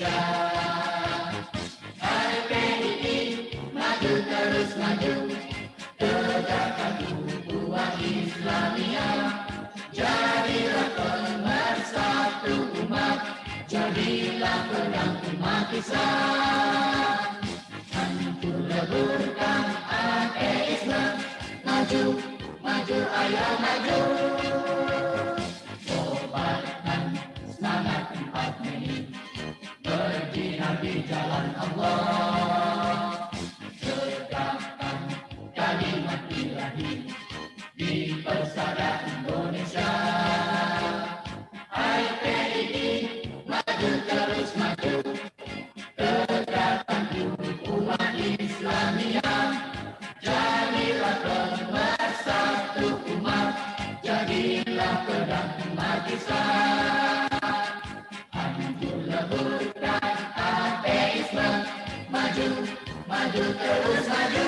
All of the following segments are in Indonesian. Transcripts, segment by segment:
Indonesia. HPI maju terus maju, tegakkan ukhuwah Islamiyah. Jadilah pemersatu umat, jadilah pedang umat Islam. Hancur leburkan ateisme, maju, maju, ayo maju. Kobarkan semangat 4 Mei, berjihad di jalan Allah. Tegakkan kalimat ilahi di persada Indonesia. HPI maju terus maju, tegakkan ukhuwah Islamiyah. Jadilah pemersatu umat, jadilah pedang umat Islam. Hancur leburkan ateisme, maju, maju terus maju.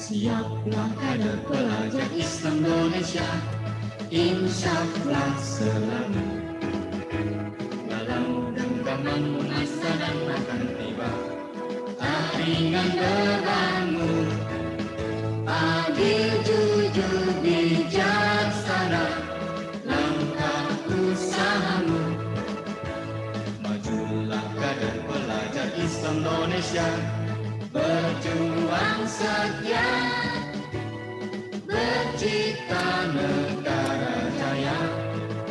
Siaplah kader pelajar Islam Indonesia, insyaallah selalu dalam genggaman asa dan akan tiba taringan berbangun, adil, jujur, bijaksana langkah usahamu. Majulah kader pelajar Islam Indonesia, berjuang setia, bercita negara jaya,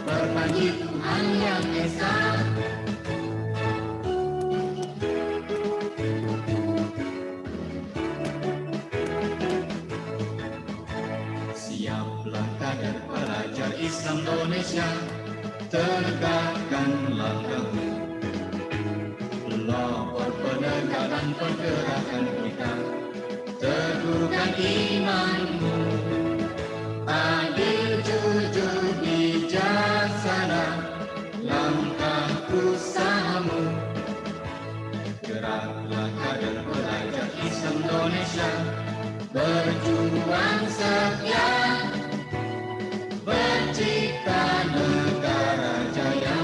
berbagi Tuhan yang esa. Siaplah kader pelajar Islam Indonesia, tegakkan langkahmu, lapor penegakan pergerakan kita, teguhkan imanmu, adil, jujur, bijaksana langkah usahamu. Geraklah kader pelajar Islam Indonesia, berjuang setia, bercita negara jaya,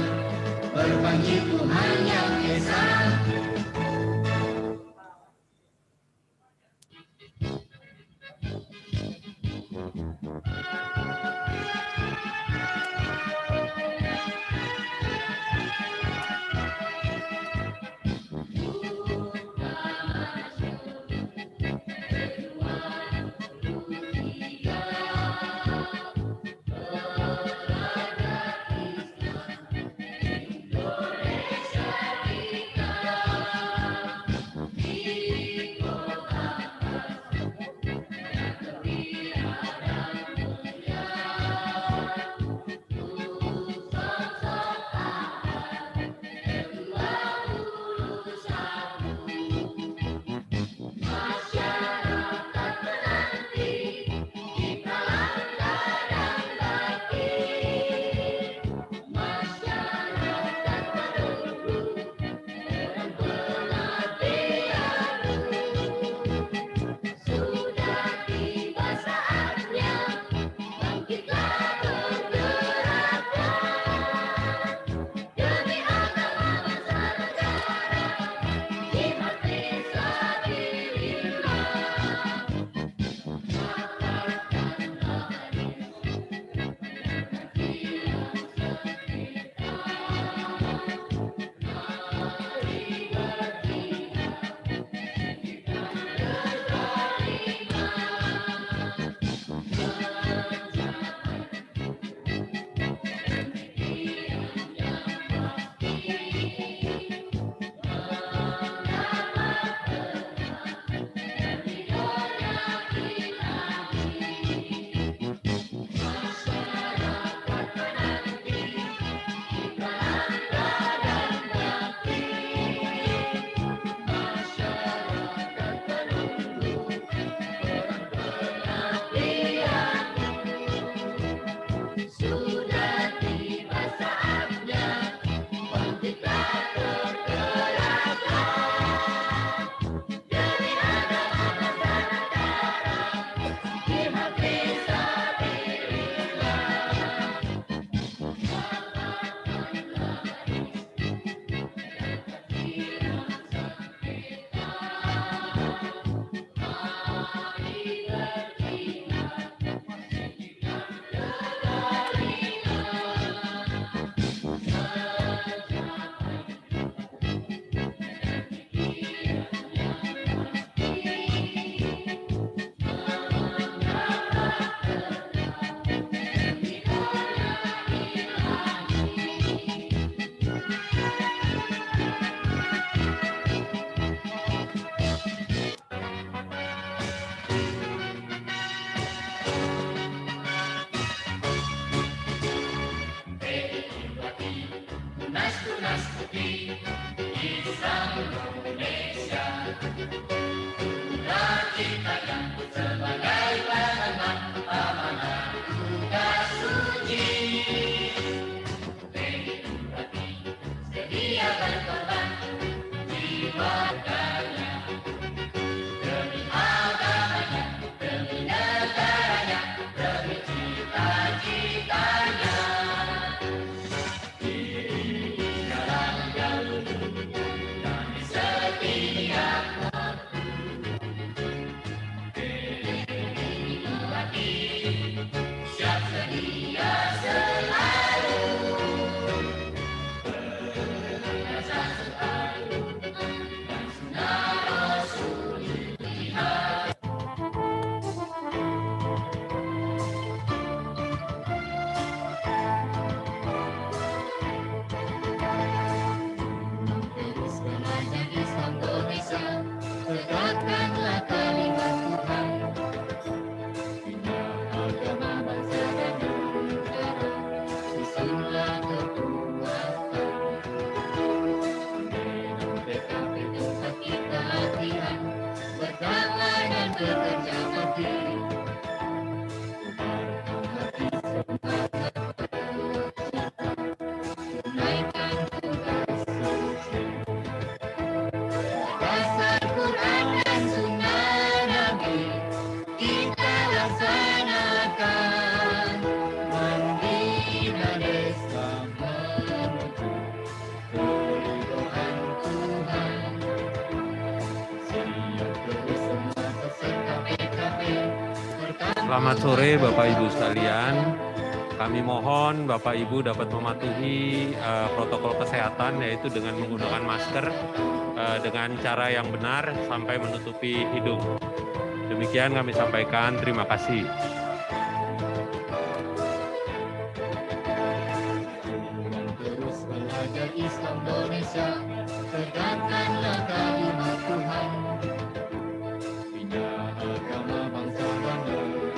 Selamat sore Bapak Ibu sekalian. Kami mohon Bapak Ibu dapat mematuhi protokol kesehatan, yaitu dengan menggunakan masker dengan cara yang benar sampai menutupi hidung. Demikian kami sampaikan, terima kasih. Terus belajar Islam Indonesia, tegakkanlah kalimat Tuhan. Bina agama bangsa dan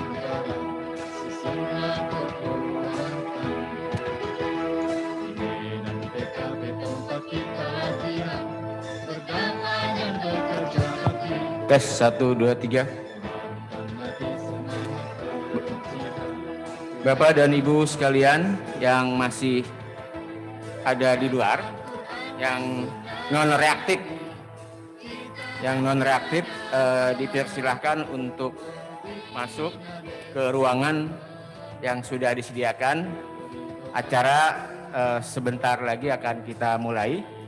negara, susunlah kekuatan. Ini dan PKB tempat kita latihan, berdamai dan bekerja bakti. Tes 1, 2, 3. Bapak dan Ibu sekalian yang masih ada di luar, yang non-reaktif, dipersilahkan untuk masuk ke ruangan yang sudah disediakan. Acara sebentar lagi akan kita mulai.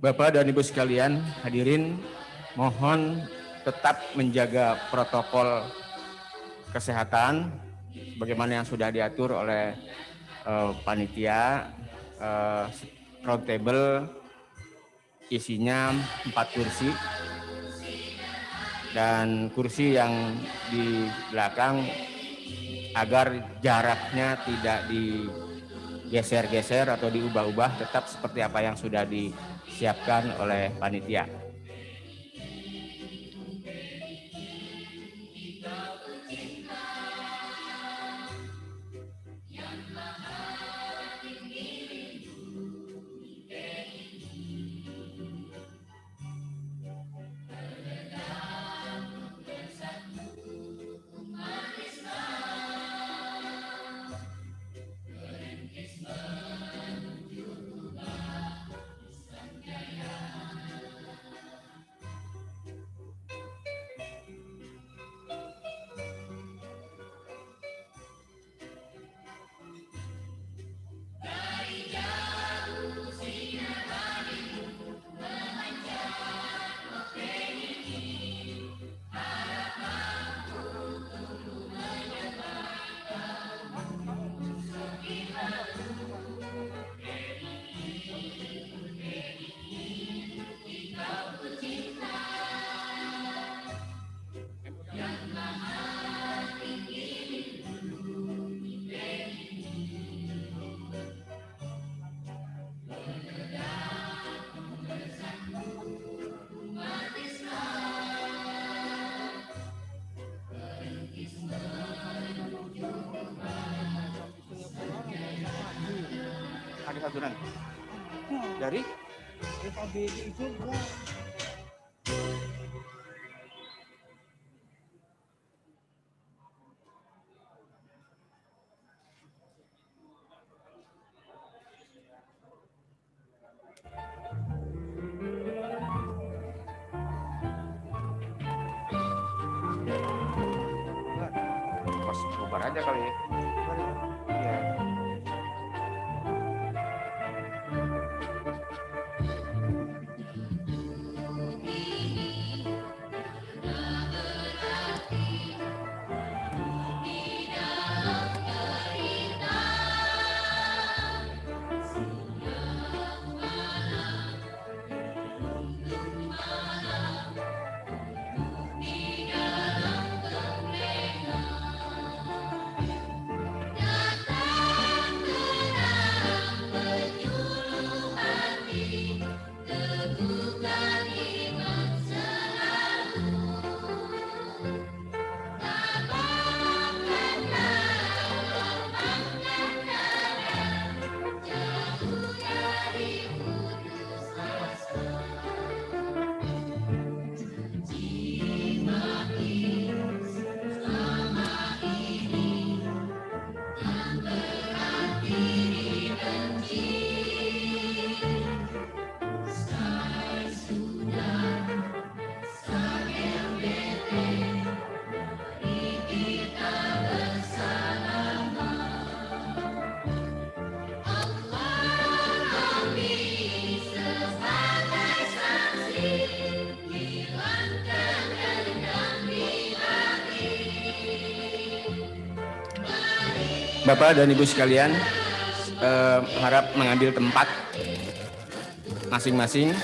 Bapak dan Ibu sekalian, hadirin, mohon tetap menjaga protokol kesehatan bagaimana yang sudah diatur oleh panitia. Round table isinya 4 kursi dan kursi yang di belakang agar jaraknya tidak digeser-geser atau diubah-ubah, tetap seperti apa yang sudah disiapkan oleh panitia. Ada santunan dari KBRI juga. Pas bubar aja kali ya. Iya. Bapak dan Ibu sekalian, harap mengambil tempat masing-masing.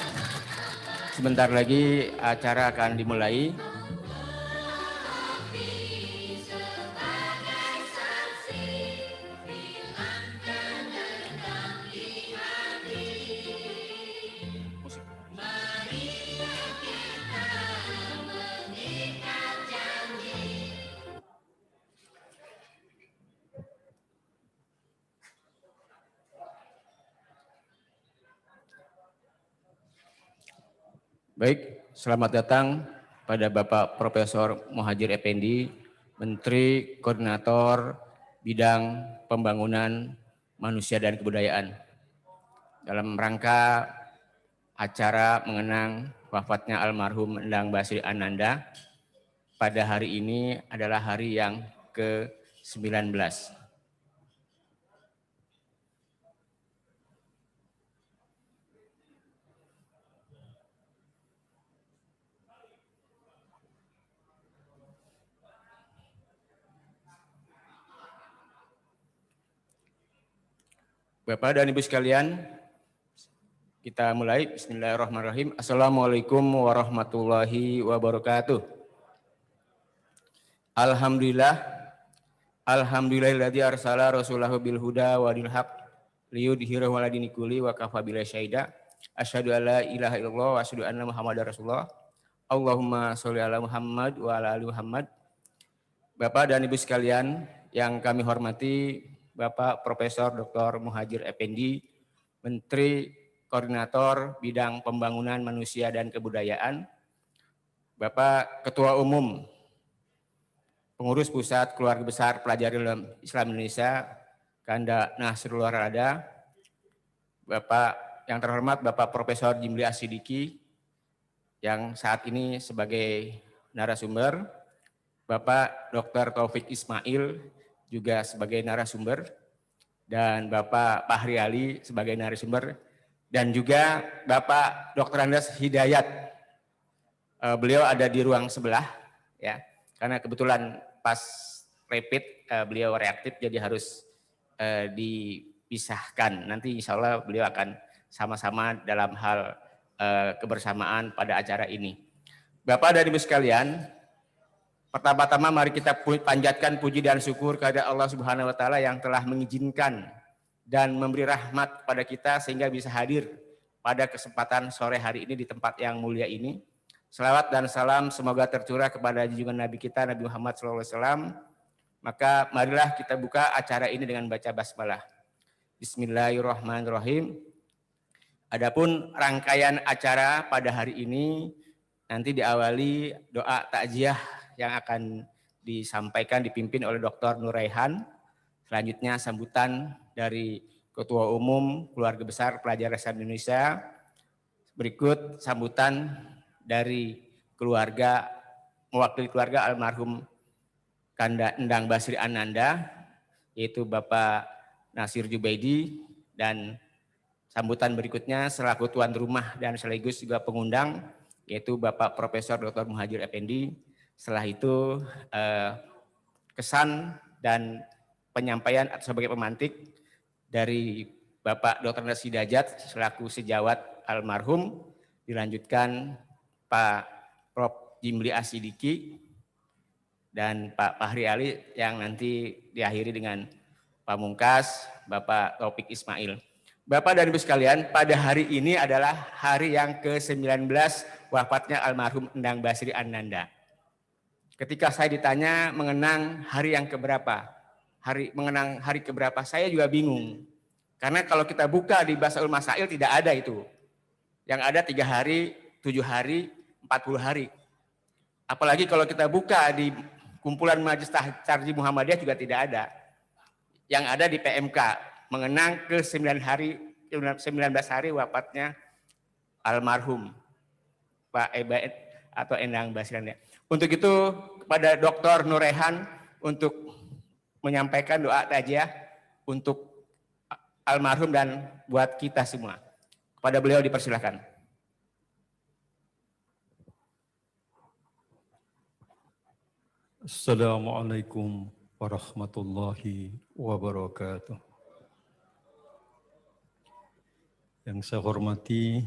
Sebentar lagi acara akan dimulai. Baik, selamat datang pada Bapak Profesor Muhadjir Effendi, Menteri Koordinator Bidang Pembangunan Manusia dan Kebudayaan. Dalam rangka acara mengenang wafatnya almarhum Endang Basri Ananda, pada hari ini adalah hari yang ke-19. Bapak dan Ibu sekalian, kita mulai. Bismillahirrahmanirrahim. Assalamualaikum warahmatullahi wabarakatuh. Alhamdulillahilladzi arsala rasulahu bil huda wa dinil haq liyudhhirahu 'ala dini kulli wa kafa billahi syahida. Asyhadu an la ilaha illallah wa asyhadu anna Muhammadar Rasulullah. Allahumma sholli ala Muhammad wa ala ali Muhammad. Bapak dan Ibu sekalian yang kami hormati, Bapak Profesor Dr. Muhadjir Effendi, Menteri Koordinator Bidang Pembangunan Manusia dan Kebudayaan, Bapak Ketua Umum Pengurus Pusat Keluarga Besar Pelajar Islam Indonesia, Kanda Nasrullah Rada, Bapak yang terhormat Bapak Profesor Jimli Asidiki, yang saat ini sebagai narasumber, Bapak Dr. Taufik Ismail juga sebagai narasumber, dan Bapak Fahri Ali sebagai narasumber, dan juga Bapak Dr. Andes Hidayat. Beliau ada di ruang sebelah, ya, karena kebetulan pas rapid beliau reaktif, jadi harus dipisahkan. Nanti insya Allah beliau akan sama-sama dalam hal kebersamaan pada acara ini. Bapak dan Ibu sekalian, pertama-tama mari kita panjatkan puji dan syukur kepada Allah Subhanahu wa taala yang telah mengizinkan dan memberi rahmat kepada kita sehingga bisa hadir pada kesempatan sore hari ini di tempat yang mulia ini. Selawat dan salam semoga tercurah kepada junjungan Nabi kita Nabi Muhammad SAW. Maka marilah kita buka acara ini dengan baca basmalah. Bismillahirrahmanirrahim. Adapun rangkaian acara pada hari ini nanti diawali doa takziah yang akan disampaikan dipimpin oleh Dr. Nuraihan. Selanjutnya sambutan dari Ketua Umum Keluarga Besar Pelajar Islam Indonesia. Berikut sambutan dari keluarga, mewakili keluarga almarhum Kanda Endang Basri Ananda, yaitu Bapak Nasir Jubaidi, dan sambutan berikutnya selaku tuan rumah dan sekaligus juga pengundang, yaitu Bapak Profesor Dr. Muhadjir Effendi. Setelah itu kesan dan penyampaian sebagai pemantik dari Bapak Dr. Andes Hidayat selaku sejawat almarhum, dilanjutkan Pak Prof. Jimli Asidiki dan Pak Fahri Ali, yang nanti diakhiri dengan pamungkas Bapak Taufik Ismail. Bapak dan Ibu sekalian, pada hari ini adalah hari yang ke-19 wafatnya almarhum Endang Basri Ananda. Ketika saya ditanya mengenang hari yang keberapa, mengenang hari keberapa, saya juga bingung. Karena kalau kita buka di Basaul Masail tidak ada itu. Yang ada 3 hari, 7 hari, 40 hari. Apalagi kalau kita buka di kumpulan Majelis Tarjih Muhammadiyah juga tidak ada. Yang ada di PMK mengenang ke-19 hari wafatnya almarhum Pak Ebaid atau Endang Basri Ananda. Untuk itu kepada Dr. Nuraihan untuk menyampaikan doa takziah untuk almarhum dan buat kita semua. Kepada beliau dipersilakan. Assalamualaikum warahmatullahi wabarakatuh. Yang saya hormati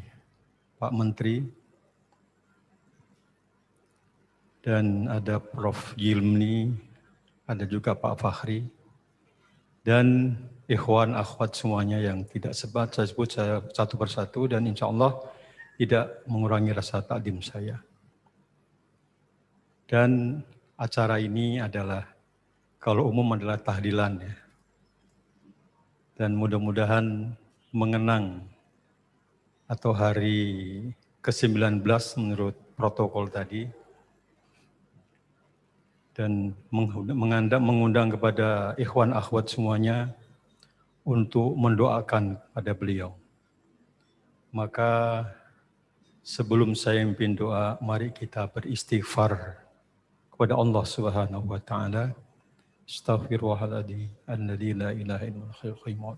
Pak Menteri dan ada Prof. Yilmni, ada juga Pak Fakhri, dan ikhwan akhwat semuanya yang tidak sempat saya sebut saya satu persatu dan insya Allah tidak mengurangi rasa takdim saya. Dan acara ini adalah, kalau umum adalah tahlilan ya. Dan mudah-mudahan mengenang atau hari ke-19 menurut protokol tadi. Dan mengundang kepada ikhwan akhwat semuanya untuk mendoakan pada beliau. Maka sebelum saya memimpin doa, mari kita beristighfar kepada Allah Subhanahu wa taala. Astaghfirullahaladzim alladzi la ilaha illa huwal qayyum.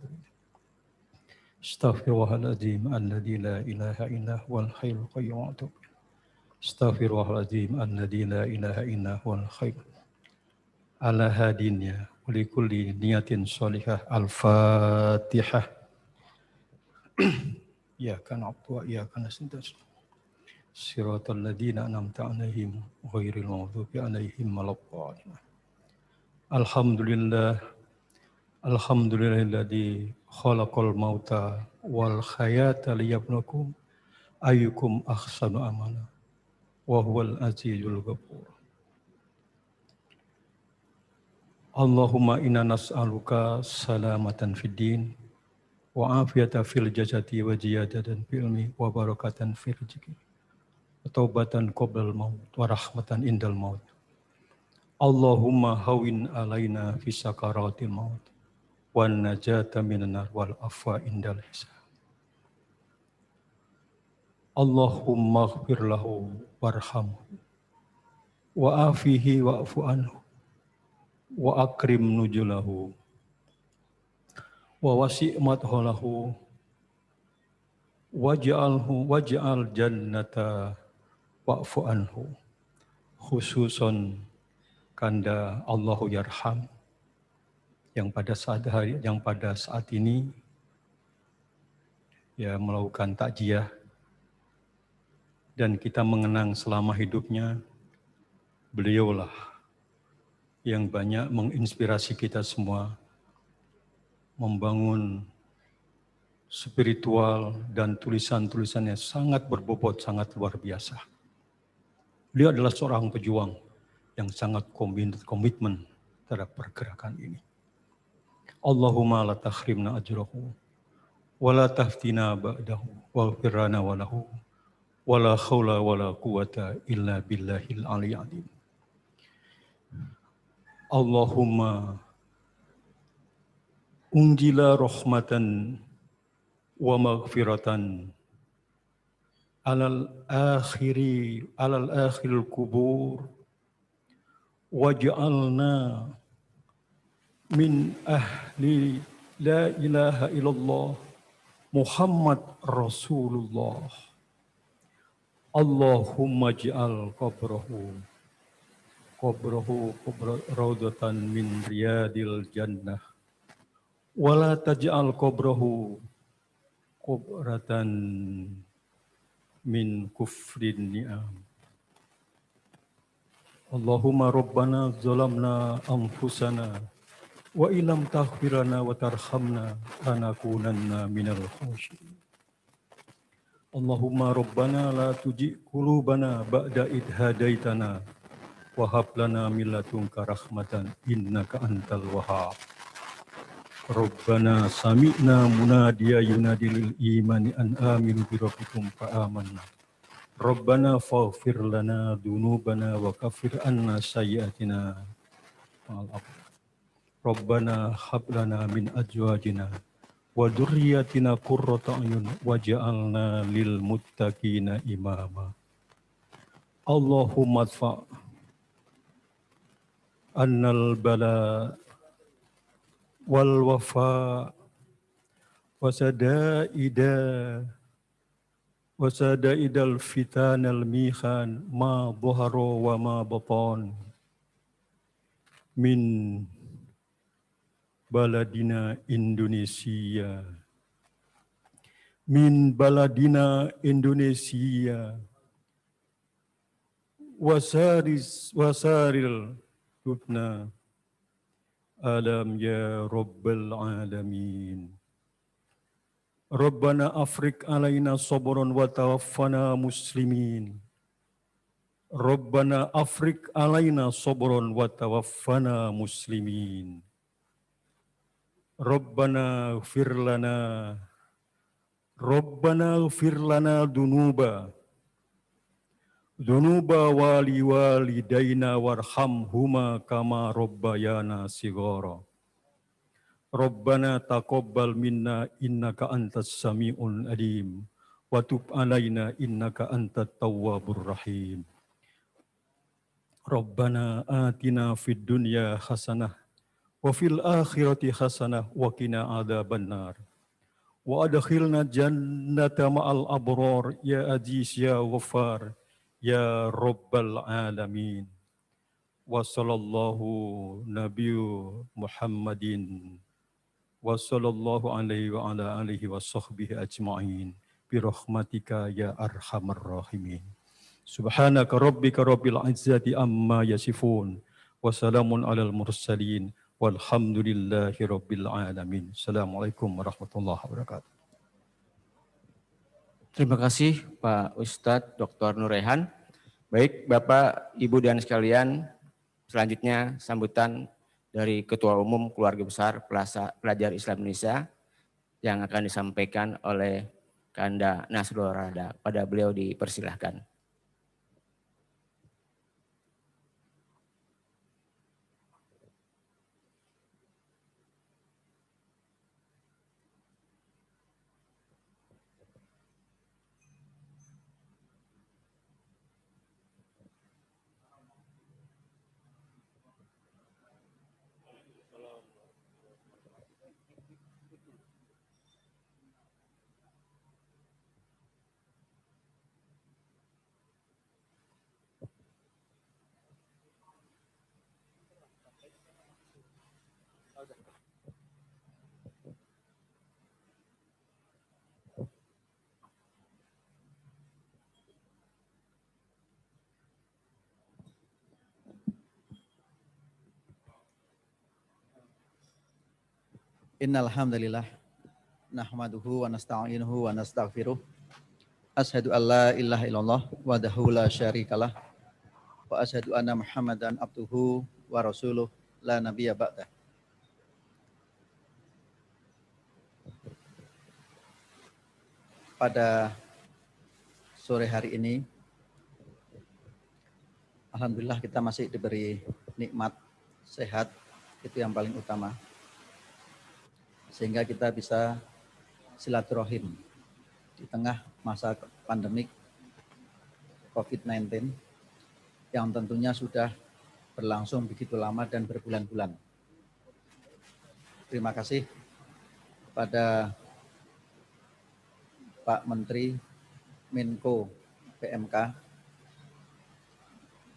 Astaghfirullahaladzim alladzi la ilaha illa huwal hayyul qayyum. Astaghfirullahaladzim alladzi la ilaha illa huwal qayyum. Ala hadinya wa likulli niyatin sholihah. Al-Fatihah. Iyyaka na'budu wa iyyaka nasta'in. Shiratal ladzina an'amta 'alaihim ghairil maghdubi 'alaihim waladdallin. Alhamdulillahilladzi khalaqal mauta wal hayata liyabluwakum ayyukum ahsanu amala wa huwal azizul ghafur. Allahumma inna nas'aluka salamatan fid din wa afiyatan fil jasadi wa ziyadatan fil ilmi wa barakatan fil rizqi wa taubatan qoblal maut wa rahmatan indal maut. Allahumma hawin alaina fi sakaratil maut wan najata minan nar wal afwa indal hisab. Allahumma ighfir lahu warhamhu wa afihi wa'fu anhu wa akrim nujulahu wa wasi' madhalahu waj'al jannata wa'fu anhu, khususon kanda Allahu yarham yang pada saat ini ya melakukan takziah dan kita mengenang selama hidupnya. Beliaulah yang banyak menginspirasi kita semua membangun spiritual dan tulisan-tulisannya sangat berbobot, sangat luar biasa. Beliau adalah seorang pejuang yang sangat komitmen terhadap pergerakan ini. Allahumma la takhrimna ajrahu wa la taftina ba'dahu wa firrana wa lahu wa la khawla wa la quwata illa billahil aliyyil azim. Allahumma unjila rahmatan wa maghfiratan alal akhiril kubur waj'alna min ahli la ilaha illallah Muhammad Rasulullah. Allahumma ja'al qabrahu raudatan min riyadil jannah wala taj'al qabrahu qubratan min kufrin ni'am. Allahumma rabbana zalamna anfusana wa illam taghfirana wa tarhamna lanakunanna minal khashirin. Allahumma rabbana la tujigh qulubana ba'da idh hadaitana wa hab lana min ladunka rahmatan innaka antal wahhab. Rabbana sami'na munadiya yunadi lil imani an aminu bi rabbikum fa amanna. Rabbana faghfir lana dzunubana wa kaffir anna sayyi'atina wal abrar. Rabbana hab lana min azwajina wa dzurriyyatina qurrata a'yun waj'alna lil muttaqina imama. Allahumma adfa' annal bala wal wafa wasadaidal fitanal mihan ma dhahara wa ma batan min baladina Indonesia. Min baladina Indonesia. Wasaril hubna alam ya Rabbal Alamin. Rabbana afrik alaina sabran wa tawaffana muslimin. Rabbana afrik alaina sabran wa tawaffana muslimin. Rabbana ighfir lana dunuba wali walidaina warhamhuma kama rabbayana shighara. Rabbana taqabbal minna innaka antas samiul alim wa tub alaina innaka antat tawwabur rahim. Rabbana atina fid dunya hasanah wa fil akhirati hasanah wa qina adzabannar. Wa adkhilna jannata ma'al abrar ya aziz ya ghaffar ya rabbal alamin. Wa sallallahu nabiyyu Muhammadin wa sallallahu alaihi wa ala alihi wa sahbihi ajma'in bi rahmatika ya arhamar rahimin. Subhanaka rabbika rabbil izzati amma yasifun wa salamun alal mursalin walhamdulillahi rabbil alamin. Assalamualaikum warahmatullahi wabarakatuh. Terima kasih Pak Ustadz Dr. Nur Rehan. Baik Bapak, Ibu dan sekalian, selanjutnya sambutan dari Ketua Umum Keluarga Besar Pelajar Islam Indonesia yang akan disampaikan oleh Kanda Nasrul Rada. Pada beliau dipersilahkan. Innal hamdalillah nahmaduhu wa nasta'inuhu wa nastaghfiruh. Asyhadu an la ilaha illallah wahdahu la syarikalah wa asyhadu anna Muhammadan abduhu wa rasuluh la nabiyya ba'dah. Pada sore hari ini alhamdulillah kita masih diberi nikmat sehat, itu yang paling utama. Sehingga kita bisa silaturahim di tengah masa pandemik COVID-19 yang tentunya sudah berlangsung begitu lama dan berbulan-bulan. Terima kasih pada Pak Menteri Menko PMK,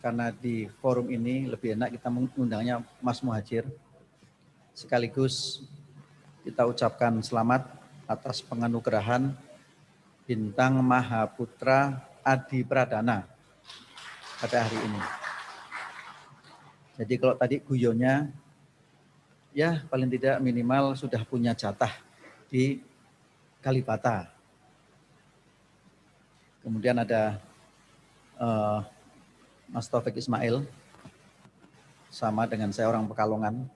karena di forum ini lebih enak kita mengundangnya Mas Muhajir, sekaligus kita ucapkan selamat atas penganugerahan Bintang Mahaputra Adi Pradana pada hari ini. Jadi kalau tadi guyonnya, ya paling tidak minimal sudah punya jatah di Kalibata. Kemudian ada Mas Taufik Ismail, sama dengan saya orang Pekalongan.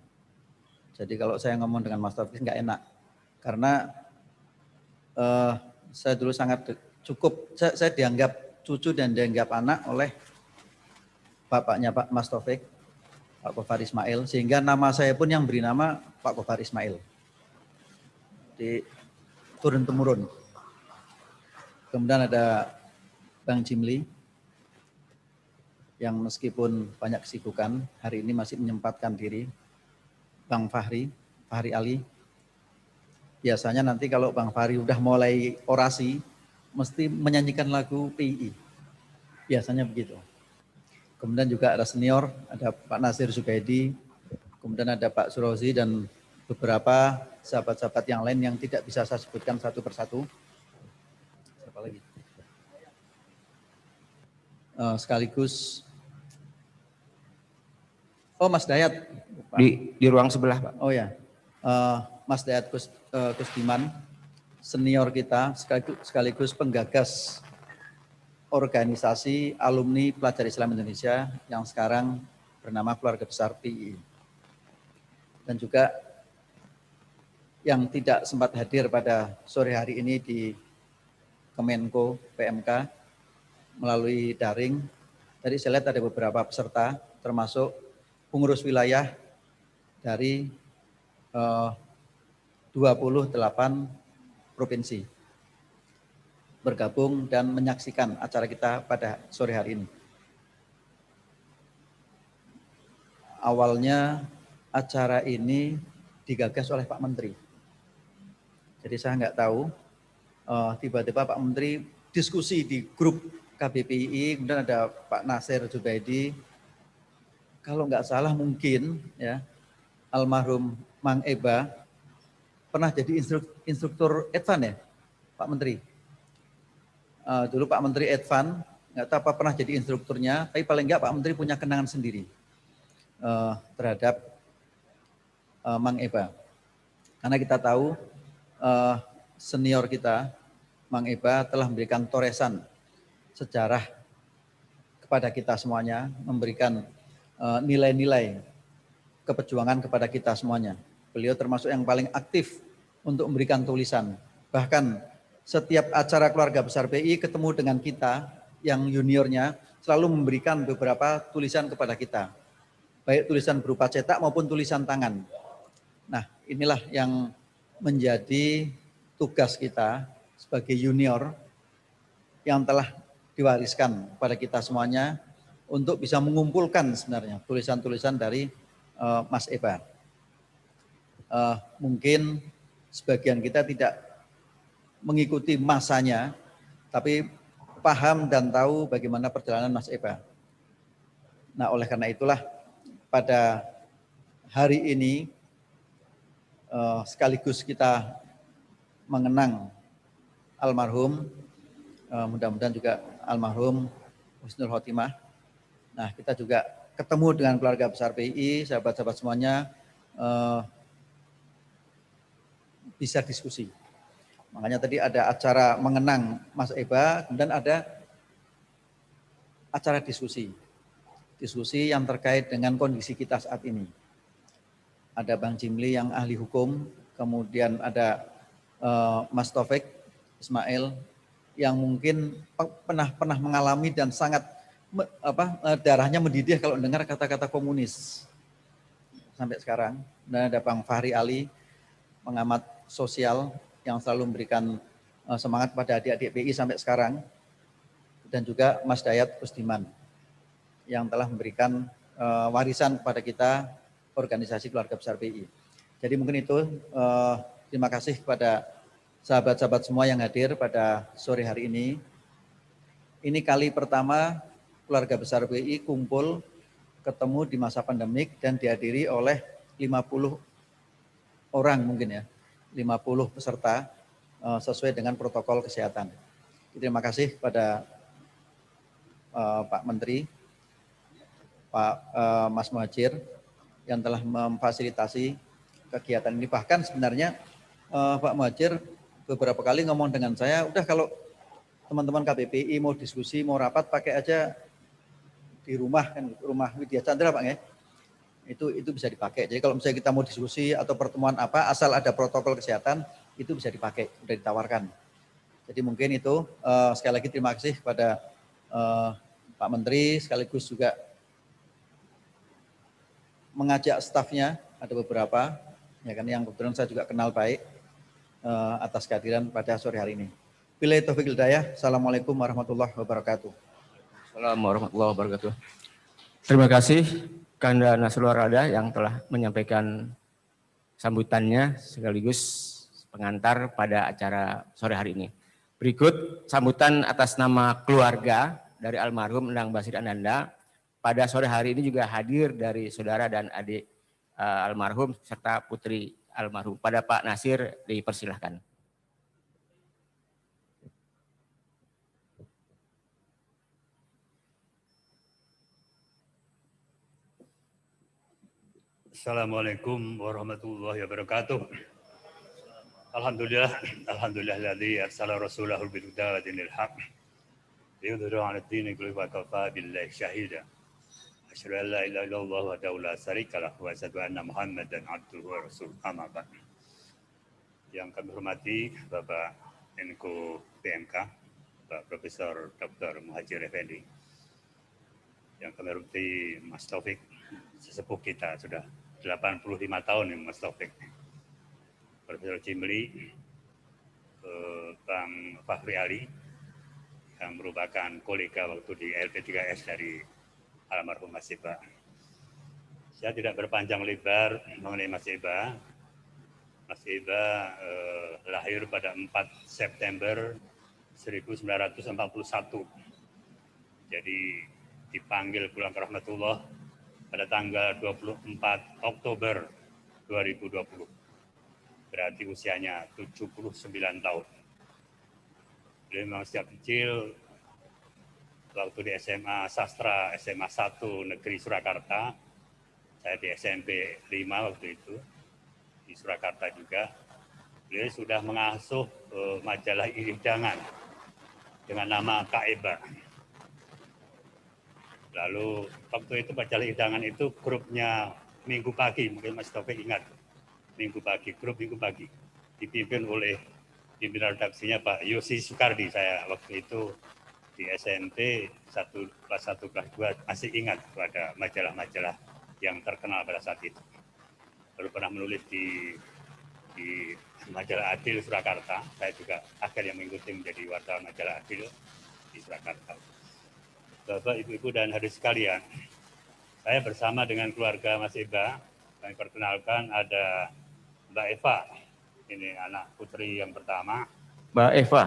Jadi kalau saya ngomong dengan Mas Taufik nggak enak, karena saya dulu sangat cukup, saya dianggap cucu dan dianggap anak oleh bapaknya Pak Mas Taufik, Pak Gofar Ismail, sehingga nama saya pun yang beri nama Pak Gofar Ismail. Di turun-temurun. Kemudian ada Bang Jimli, yang meskipun banyak kesibukan, hari ini masih menyempatkan diri. Bang Fahri Ali. Biasanya nanti kalau Bang Fahri udah mulai orasi, mesti menyanyikan lagu PII. Biasanya begitu. Kemudian juga ada senior, ada Pak Nasir Zubaidi, kemudian ada Pak Surozi dan beberapa sahabat-sahabat yang lain yang tidak bisa saya sebutkan satu persatu. Siapa lagi? Sekaligus, Mas Dayat. Di ruang sebelah, Pak. Oh ya, Mas Dayat Kusdiman, senior kita, sekaligus penggagas organisasi alumni pelajar Islam Indonesia yang sekarang bernama Keluarga Besar PII. Dan juga yang tidak sempat hadir pada sore hari ini di Kemenko PMK melalui daring. Tadi saya lihat ada beberapa peserta, termasuk pengurus wilayah dari 28 provinsi bergabung dan menyaksikan acara kita pada sore hari ini. Awalnya acara ini digagas oleh Pak Menteri. Jadi saya nggak tahu, tiba-tiba Pak Menteri diskusi di grup KBPI, kemudian ada Pak Nasir Zubaidi. Kalau nggak salah mungkin ya almarhum Mang Eba pernah jadi instruktur Advan ya, Pak Menteri. Dulu Pak Menteri Advan, nggak tahu apa pernah jadi instrukturnya, tapi paling nggak Pak Menteri punya kenangan sendiri terhadap Mang Eba. Karena kita tahu senior kita, Mang Eba telah memberikan toresan sejarah kepada kita semuanya, memberikan nilai-nilai keperjuangan kepada kita semuanya. Beliau termasuk yang paling aktif untuk memberikan tulisan. Bahkan setiap acara keluarga besar PI ketemu dengan kita yang juniornya selalu memberikan beberapa tulisan kepada kita. Baik tulisan berupa cetak maupun tulisan tangan. Nah, inilah yang menjadi tugas kita sebagai junior yang telah diwariskan kepada kita semuanya untuk bisa mengumpulkan sebenarnya tulisan-tulisan dari Mas Eba. Mungkin sebagian kita tidak mengikuti masanya, tapi paham dan tahu bagaimana perjalanan Mas Eba. Nah, oleh karena itulah pada hari ini sekaligus kita mengenang almarhum, mudah-mudahan juga almarhum Husnul Khotimah. Nah, kita juga ketemu dengan keluarga besar PI, sahabat-sahabat semuanya, bisa diskusi. Makanya tadi ada acara mengenang Mas Eba, kemudian ada acara diskusi. Diskusi yang terkait dengan kondisi kita saat ini. Ada Bang Jimli yang ahli hukum, kemudian ada Mas Taufik Ismail yang mungkin pernah mengalami dan sangat darahnya mendidih kalau dengar kata-kata komunis sampai sekarang. Dan ada Bang Fahri Ali, pengamat sosial yang selalu memberikan semangat pada adik-adik PI sampai sekarang. Dan juga Mas Dayat Kusdiman yang telah memberikan warisan kepada kita organisasi keluarga besar PI. Jadi mungkin itu terima kasih kepada sahabat-sahabat semua yang hadir pada sore hari ini. Ini kali pertama keluarga besar PI kumpul ketemu di masa pandemik dan dihadiri oleh 50 orang mungkin ya, 50 peserta sesuai dengan protokol kesehatan. Terima kasih kepada Pak Menteri, Pak Mas Muhajir yang telah memfasilitasi kegiatan ini. Bahkan sebenarnya Pak Muhajir beberapa kali ngomong dengan saya, udah kalau teman-teman KBPI mau diskusi, mau rapat pakai aja di rumah, kan rumah Widya Chandra Pak ya. Itu bisa dipakai. Jadi kalau misalnya kita mau diskusi atau pertemuan apa, asal ada protokol kesehatan, itu bisa dipakai, sudah ditawarkan. Jadi mungkin itu sekali lagi terima kasih kepada Pak Menteri, sekaligus juga mengajak stafnya, ada beberapa, ya kan, yang kebetulan saya juga kenal baik atas kehadiran pada sore hari ini. Billahi taufiq wal hidayah. Assalamualaikum warahmatullahi wabarakatuh. Assalamualaikum warahmatullahi wabarakatuh. Terima kasih Kanda Nasrullah Rada yang telah menyampaikan sambutannya sekaligus pengantar pada acara sore hari ini. Berikut sambutan atas nama keluarga dari almarhum Endang Basri Ananda. Pada sore hari ini juga hadir dari saudara dan adik almarhum serta putri almarhum. Pada Pak Nasir dipersilahkan. Assalamualaikum warahmatullahi wabarakatuh. Alhamdulillahilladzi arsala rasulahu bil huda wa dinil haq liyudhhirahu 'ala ad-dini kullihi wa kafaa billahi syahida. Asyhadu an la ilaha illallah wahdahu la syarika lahu wa asyhadu anna Muhammadan 'abduhu wa rasuluhu. Amma ba'd. Yang kami hormati Bapak Menko PMK, Pak Profesor Dr. Muhadjir Effendi. Yang kami hormati Mas Taufik, sesepuh kita sudah 85 tahun yang Mas Taufik. Profesor Jimli, Bang Fahri Ali, yang merupakan kolega waktu di LP3S dari almarhum Mas Eba. Saya tidak berpanjang lebar mengenai Mas Eba. Mas Eba lahir pada 4 September 1941. Jadi dipanggil pulang ke rahmatullah pada tanggal 24 Oktober 2020. Berarti usianya 79 tahun. Beliau memang sejak kecil waktu di SMA Sastra, SMA 1 Negeri Surakarta. Saya di SMP 5 waktu itu, di Surakarta juga. Beliau sudah mengasuh majalah Iridangan dengan nama Kak Eba. Lalu waktu itu majalah Idangan itu grupnya Minggu Pagi, mungkin Mas Taufik ingat, Minggu Pagi, grup Minggu Pagi, dipimpin oleh pimpinan redaksinya Pak Yosi Sukardi. Saya waktu itu di SMP kelas 1, kelas 2 masih ingat pada majalah-majalah yang terkenal pada saat itu. Lalu pernah menulis di majalah Adil Surakarta, saya juga akhirnya mengikuti menjadi wartawan majalah Adil di Surakarta. Bapak, Ibu-Ibu, dan hadirin sekalian, saya bersama dengan keluarga Mas Eba, kami perkenalkan ada Mbak Eva, ini anak putri yang pertama. Mbak Eva,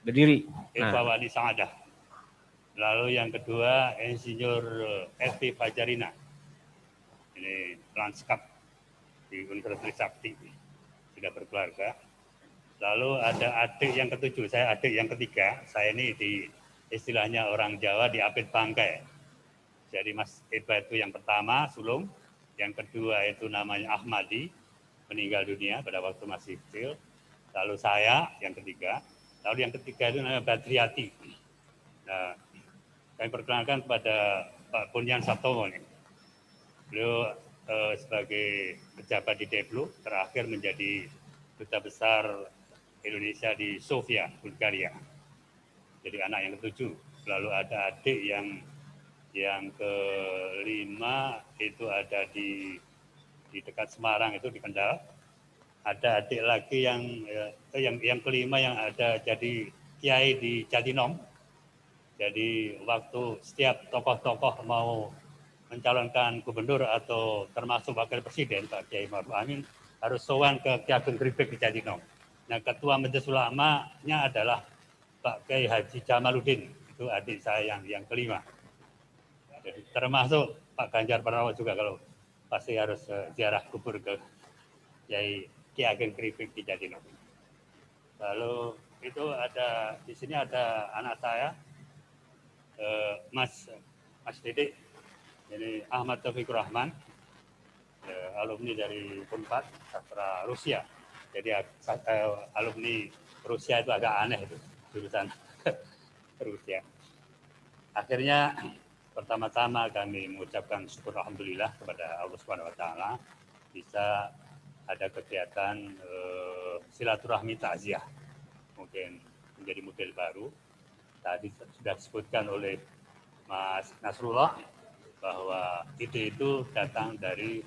berdiri. Eva Wali Saadah. Lalu yang kedua, Insinyur F.P. Fajarina, ini lanskap di Universitas Trisakti, sudah berkeluarga. Lalu ada adik yang ketujuh, saya adik yang ketiga, saya ini di istilahnya orang Jawa diapit bangkai. Jadi Mas Eba itu yang pertama, sulung. Yang kedua itu namanya Ahmadi, meninggal dunia pada waktu masih kecil. Lalu saya yang ketiga. Lalu yang ketiga itu namanya Badriati. Nah, kami perkenalkan kepada Pak Bunyan Sabtomo. Beliau sebagai pejabat di Deplu, terakhir menjadi duta besar Indonesia di Sofia, Bulgaria. Jadi anak yang ketujuh. Lalu ada adik yang kelima itu ada di dekat Semarang, itu di Kendal. Ada adik lagi yang kelima yang ada jadi kiai di Jatinong. Jadi waktu setiap tokoh-tokoh mau mencalonkan gubernur atau termasuk wakil presiden Pak Kiai Ma'ruf Amin harus sowan ke Ki Ageng Gribek di Jatinong. Nah, ketua Majelis Ulama-nya adalah Pak Kiai Haji Jamaluddin, itu adik saya yang kelima. Jadi termasuk Pak Ganjar Pranowo juga kalau pasti harus ziarah kubur ke Ki Ageng Gribek di Jatinong. Lalu itu ada di sini ada anak saya, Mas Didik, ini Ahmad Taufikur Rahman, alumni dari Unpad Sastra Rusia. Jadi alumni Rusia itu agak aneh itu jurusan Rusia. Akhirnya pertama-tama kami mengucapkan syukur alhamdulillah kepada Allah Subhanahu wa taala bisa ada kegiatan silaturahmi takziah. Mungkin menjadi model baru. Tadi sudah disebutkan oleh Mas Nasrullah bahwa ide itu datang dari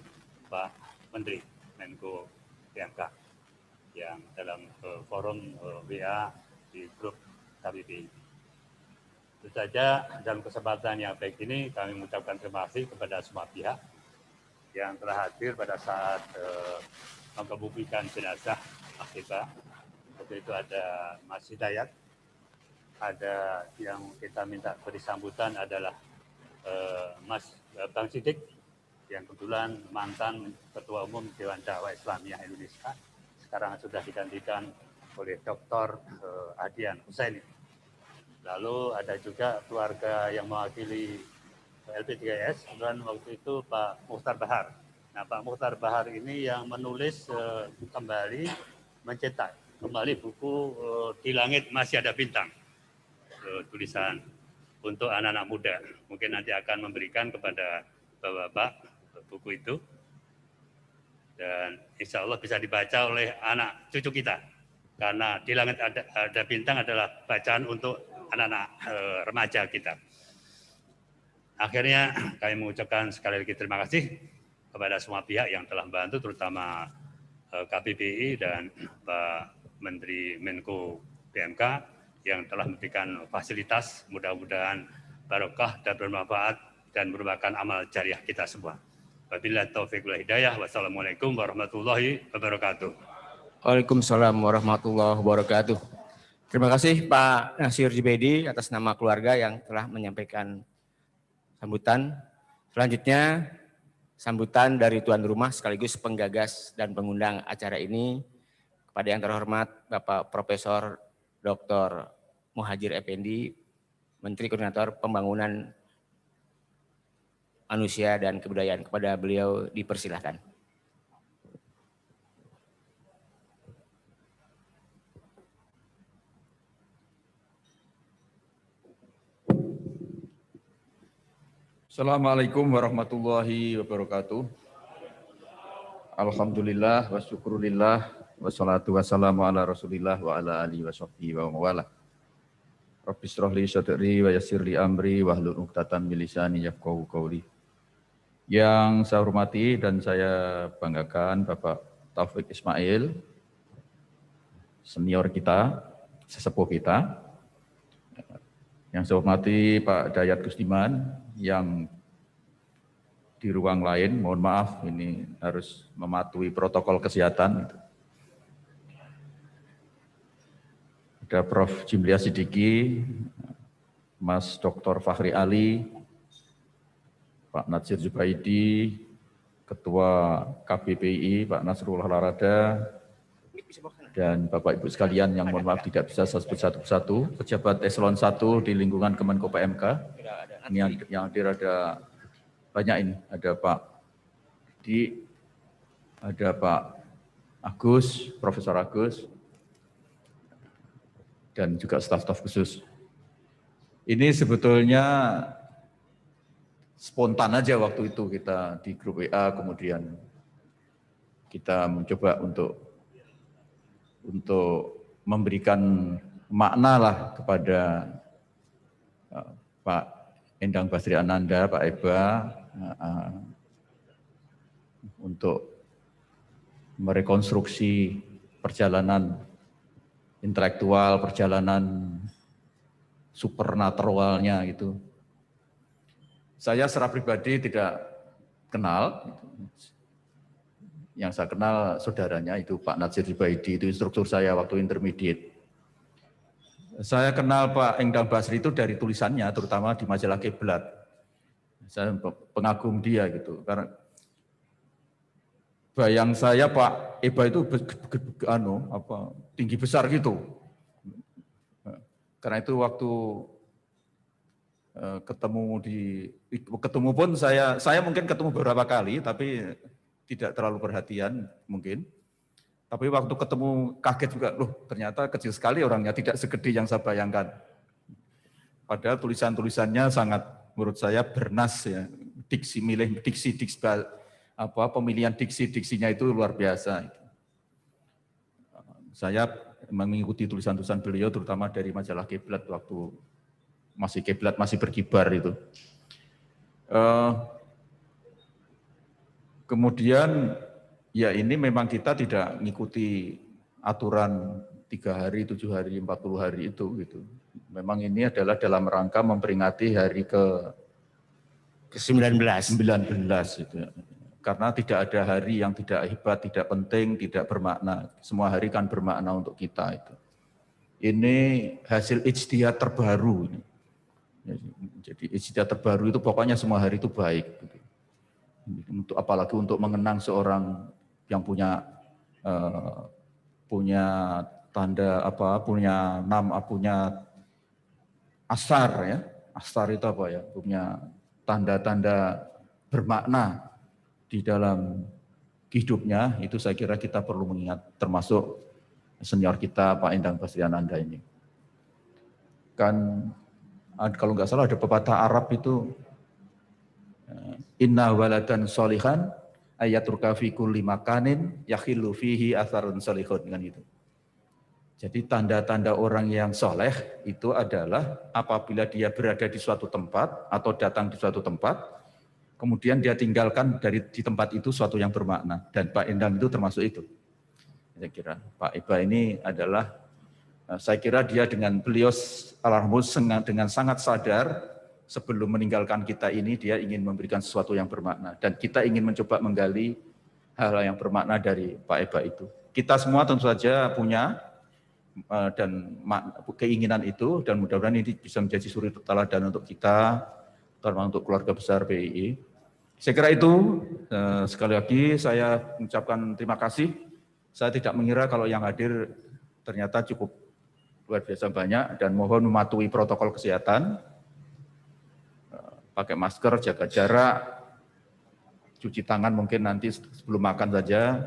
Pak Menteri Menko PMK yang dalam forum WA di grup KBBI. Itu saja dalam kesempatan yang baik ini kami mengucapkan terima kasih kepada semua pihak yang telah hadir pada saat mengebumikan jenazah Mas Eba. Waktu itu ada Mas Hidayat, ada yang kita minta beri sambutan adalah Mas Bang Sidik yang kebetulan mantan Ketua Umum Dewan Dakwah Islamiyah Indonesia, sekarang sudah digantikan oleh Dr. Adian Husaini. Lalu ada juga keluarga yang mewakili LP3S, kemudian waktu itu Pak Mukhtar Bahar. Nah, Pak Mukhtar Bahar ini yang menulis kembali, mencetak kembali buku Di Langit Masih Ada Bintang, tulisan untuk anak-anak muda. Mungkin nanti akan memberikan kepada Bapak buku itu. Dan insya Allah bisa dibaca oleh anak cucu kita. Karena Di Langit Ada Bintang adalah bacaan untuk anak-anak remaja kita. Akhirnya kami mengucapkan sekali lagi terima kasih kepada semua pihak yang telah membantu, terutama KBBI dan Pak Menteri Menko PMK yang telah memberikan fasilitas, mudah-mudahan barokah dan bermanfaat dan merupakan amal jariah kita semua. Wabillahi taufiq wal hidayah. Wassalamualaikum warahmatullahi wabarakatuh. Waalaikumsalam warahmatullahi wabarakatuh. Terima kasih Pak Nasir Jubaidi atas nama keluarga yang telah menyampaikan sambutan. Selanjutnya sambutan dari tuan rumah sekaligus penggagas dan pengundang acara ini kepada yang terhormat Bapak Profesor Dr. Muhajir Effendi, Menteri Koordinator Pembangunan Manusia dan Kebudayaan. Kepada beliau dipersilahkan. Assalamualaikum warahmatullahi wabarakatuh. Alhamdulillah wa syukurillah wassalatu wassalamu ala rasulillah wa ala alihi wa sahbihi wa mawala. Rabbi shrah li sadri wa yassir li amri wahlul 'uqdatam min lisani yafqahu qawli. Yang saya hormati dan saya banggakan Bapak Taufik Ismail, senior kita, sesepuh kita. Yang saya hormati Pak Dayat Gustiman yang di ruang lain, mohon maaf ini harus mematuhi protokol kesehatan. Ada Prof. Jimlia Sidiki, Mas Dr. Fakhri Ali, Pak Nasir Jubaidi, Ketua KBPI, Pak Nasrullah Larada, dan Bapak Ibu sekalian yang mohon maaf tidak bisa saya sebut satu-satu, pejabat eselon 1 di lingkungan Kemenko PMK. Ini yang hadir ada banyak ini, ada Pak Di, ada Pak Agus, Profesor Agus, dan juga staf-staf khusus. Ini sebetulnya spontan aja waktu itu kita di grup WA, kemudian kita mencoba untuk memberikan makna lah kepada Pak Endang Basri Ananda, Pak Eba, untuk merekonstruksi perjalanan intelektual, perjalanan supernaturalnya gitu. Saya secara pribadi tidak kenal, yang saya kenal saudaranya itu Pak Nasir Jubaidi, itu instruktur saya waktu intermediate. Saya kenal Pak Endang Basri itu dari tulisannya, terutama di majalah Kiblat. Saya pengagum dia gitu, karena bayang saya Pak Eba itu tinggi besar gitu. Karena itu waktu ketemu pun saya mungkin ketemu beberapa kali, tapi tidak terlalu perhatian mungkin. Tapi waktu ketemu kaget juga, loh ternyata kecil sekali orangnya, tidak segede yang saya bayangkan. Padahal tulisan-tulisannya sangat menurut saya bernas ya, pemilihan diksi-diksinya itu luar biasa. Saya mengikuti tulisan-tulisan beliau terutama dari majalah Kiblat waktu Kiblat masih berkibar itu. Kemudian ya ini memang kita tidak mengikuti aturan 3 hari, 7 hari, 40 hari itu gitu. Memang ini adalah dalam rangka memperingati hari ke-19 itu. Karena tidak ada hari yang tidak hebat, tidak penting, tidak bermakna. Semua hari kan bermakna untuk kita itu. Ini hasil ijtihad terbaru. Jadi ijtihad terbaru itu pokoknya semua hari itu baik. apalagi untuk mengenang seorang yang punya tanda punya nama, punya asar ya. Asar itu apa ya? Punya tanda-tanda bermakna di dalam hidupnya, itu saya kira kita perlu mengingat, termasuk senior kita Pak Endang Bastiananda ini. Kan kalau nggak salah ada pepatah Arab itu, inna waladan solihan ayaturka fi kulli makanin yakhillu fihi atharun solihun, dengan itu. Jadi tanda-tanda orang yang soleh itu adalah apabila dia berada di suatu tempat atau datang di suatu tempat, kemudian dia tinggalkan di tempat itu suatu yang bermakna. Dan Pak Endang itu termasuk itu. Saya kira Pak Iba ini adalah, saya kira dia beliau almarhum dengan sangat sadar sebelum meninggalkan kita ini, dia ingin memberikan sesuatu yang bermakna. Dan kita ingin mencoba menggali hal-hal yang bermakna dari Pak Iba itu. Kita semua tentu saja punya dan keinginan itu, dan mudah-mudahan ini bisa menjadi suri teladan untuk kita, terutama untuk keluarga besar PII. Saya kira itu, sekali lagi saya mengucapkan terima kasih. Saya tidak mengira kalau yang hadir ternyata cukup luar biasa banyak, dan mohon mematuhi protokol kesehatan, pakai masker, jaga jarak, cuci tangan mungkin nanti sebelum makan saja,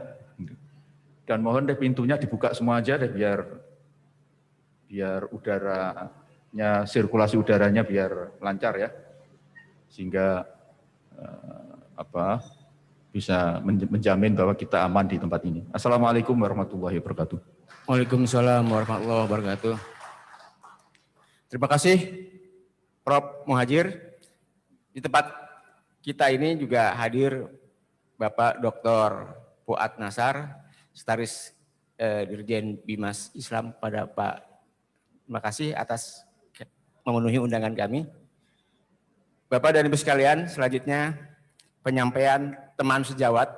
dan mohon deh pintunya dibuka semua aja deh, biar udaranya, sirkulasi udaranya biar lancar ya, sehingga bisa menjamin bahwa kita aman di tempat ini. Assalamualaikum warahmatullahi wabarakatuh. Waalaikumsalam warahmatullahi wabarakatuh. Terima kasih Prof. Muhajir. Di tempat kita ini juga hadir Bapak Dr. Fuad Nasar, Sekretaris Dirjen Bimas Islam. Pada Pak, terima kasih atas memenuhi undangan kami. Bapak dan Ibu sekalian, selanjutnya penyampaian teman sejawat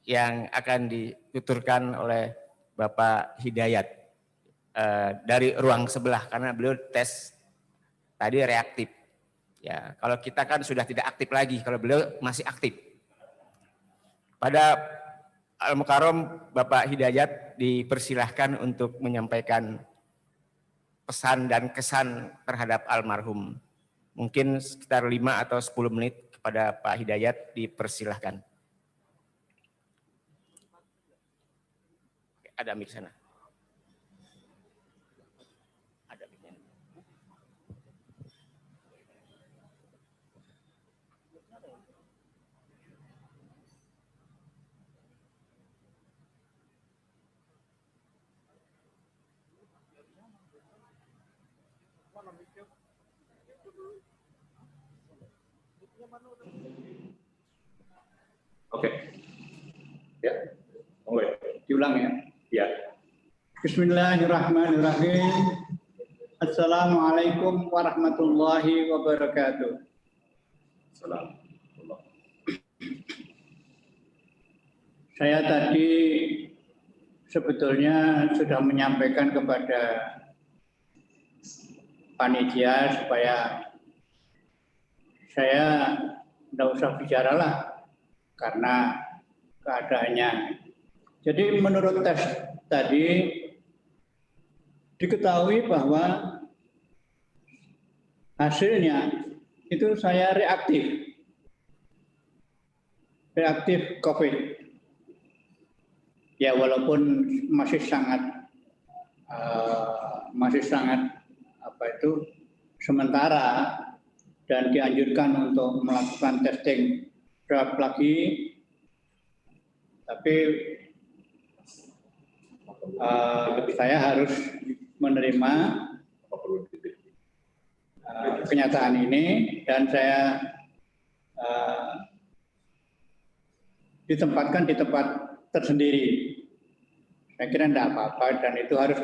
yang akan dituturkan oleh Bapak Hidayat dari ruang sebelah, karena beliau tes tadi reaktif. Ya, kalau kita kan sudah tidak aktif lagi, kalau beliau masih aktif. Pada Al-Mukarram Bapak Hidayat dipersilahkan untuk menyampaikan pesan dan kesan terhadap almarhum. Mungkin sekitar 5 atau 10 menit kepada Pak Hidayat, dipersilahkan. Ada mic sana. Ada mic-nya. Oke. Ya. Oh, diulang ya. Ya. Bismillahirrahmanirrahim. Assalamualaikum warahmatullahi wabarakatuh. Assalamualaikum. Saya tadi sebetulnya sudah menyampaikan kepada panitia supaya saya tidak usah bicara lah karena keadaannya. Jadi menurut tes tadi diketahui bahwa hasilnya itu saya reaktif COVID. Ya walaupun masih sangat sementara dan dianjurkan untuk melakukan testing swab lagi, tapi saya harus menerima kenyataan ini, dan saya ditempatkan di tempat tersendiri. Saya kira tidak apa-apa, dan itu harus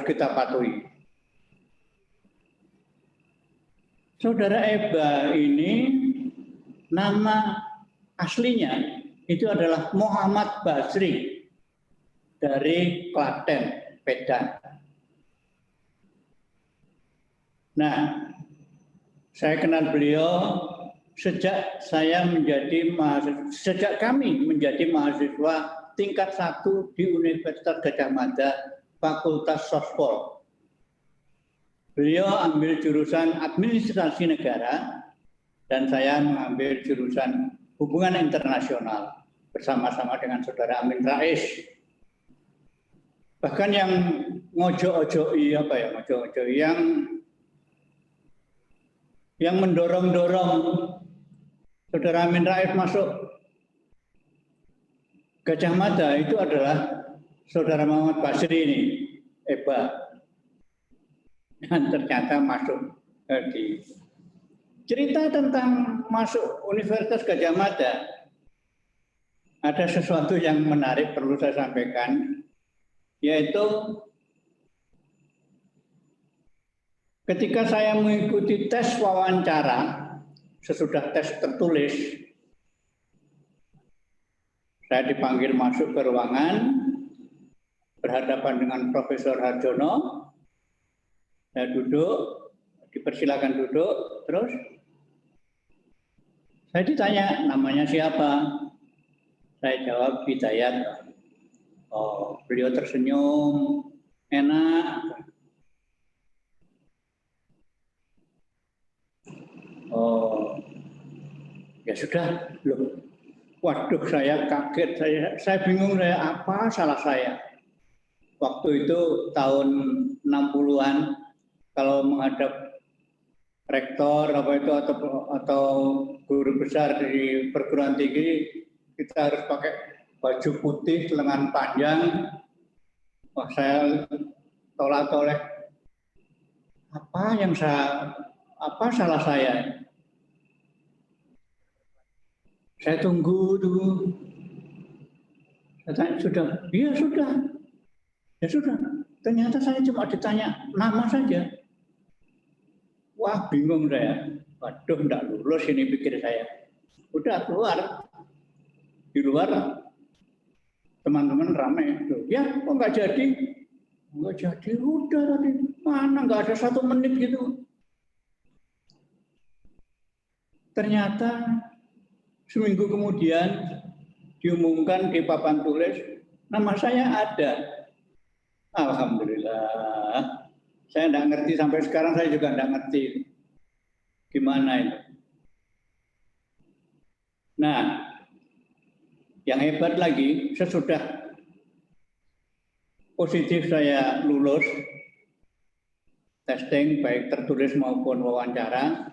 kita patuhi. Saudara Eba ini nama aslinya itu adalah Muhammad Basri dari Klaten, Medan. Nah, saya kenal beliau sejak kami menjadi mahasiswa tingkat 1 di Universitas Gadjah Mada, Fakultas Sospol. Beliau ambil jurusan Administrasi Negara dan saya mengambil jurusan Hubungan Internasional bersama-sama dengan Saudara Amin Rais. Bahkan yang yang mendorong-dorong Saudara Amin Rais masuk Gadjah Mada itu adalah Saudara Muhammad Basri ini, Eba. Dan ternyata masuk di cerita tentang masuk Universitas Gadjah Mada. Ada sesuatu yang menarik perlu saya sampaikan, yaitu ketika saya mengikuti tes wawancara, sesudah tes tertulis, saya dipanggil masuk ke ruangan, berhadapan dengan Profesor Harjono, saya duduk, dipersilakan duduk, terus saya ditanya namanya siapa, saya jawab Hidayat. Oh, beliau tersenyum, enak. Oh, ya sudah, loh. Waduh, saya kaget, saya bingung, apa salah saya. Waktu itu tahun 60-an, kalau menghadap rektor atau guru besar di perguruan tinggi, kita harus pakai baju putih, lengan panjang. Wah, saya tolak-tolak. Apa salah saya? Saya tunggu dulu. Saya tanya, sudah? Iya sudah. Ya sudah. Ternyata saya cuma ditanya nama saja. Wah, bingung saya. Waduh, enggak lulus ini pikir saya. Udah keluar. Di luar teman-teman ramai. Ya, kok enggak jadi? Enggak jadi. Udah tadi. Mana enggak ada 1 menit gitu. Ternyata seminggu kemudian diumumkan di papan tulis, nama saya ada. Alhamdulillah. Saya enggak ngerti sampai sekarang, saya juga enggak ngerti gimana itu. Nah, yang hebat lagi, sesudah positif saya lulus testing baik tertulis maupun wawancara.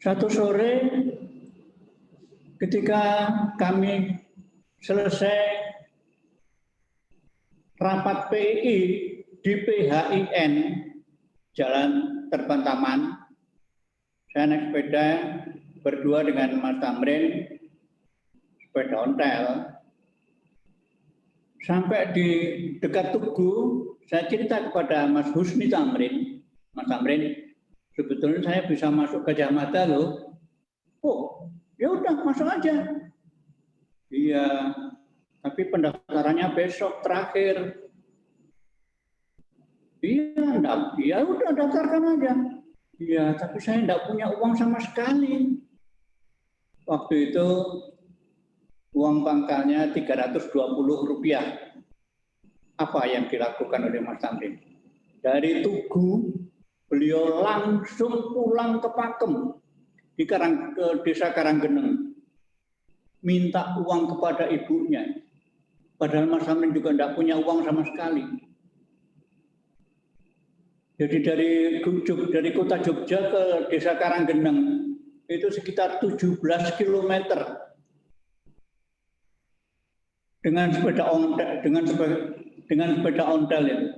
Satu sore ketika kami selesai rapat PII di PHIN Jalan Terbantaman, saya naik sepeda berdua dengan Mas Tamrin, sepeda ontel. Sampai di dekat Tugu, saya cerita kepada Mas Husni Tamrin, Mas Tamrin, sebetulnya saya bisa masuk Gadjah Mada loh. Oh, ya udah masuk aja. Iya, tapi pendaftarannya besok terakhir. Iya, enggak, ya udah daftarkan aja. Iya, tapi saya enggak punya uang sama sekali. Waktu itu uang pangkalnya Rp320. Apa yang dilakukan oleh Mas Tamrin? Dari Tugu, beliau langsung pulang ke Pakem ke Desa Karanggeneng, minta uang kepada ibunya. Padahal Mas Tamrin juga tidak punya uang sama sekali. Jadi dari kota Jogja ke Desa Karanggeneng itu sekitar 17 km dengan sepeda ontel itu.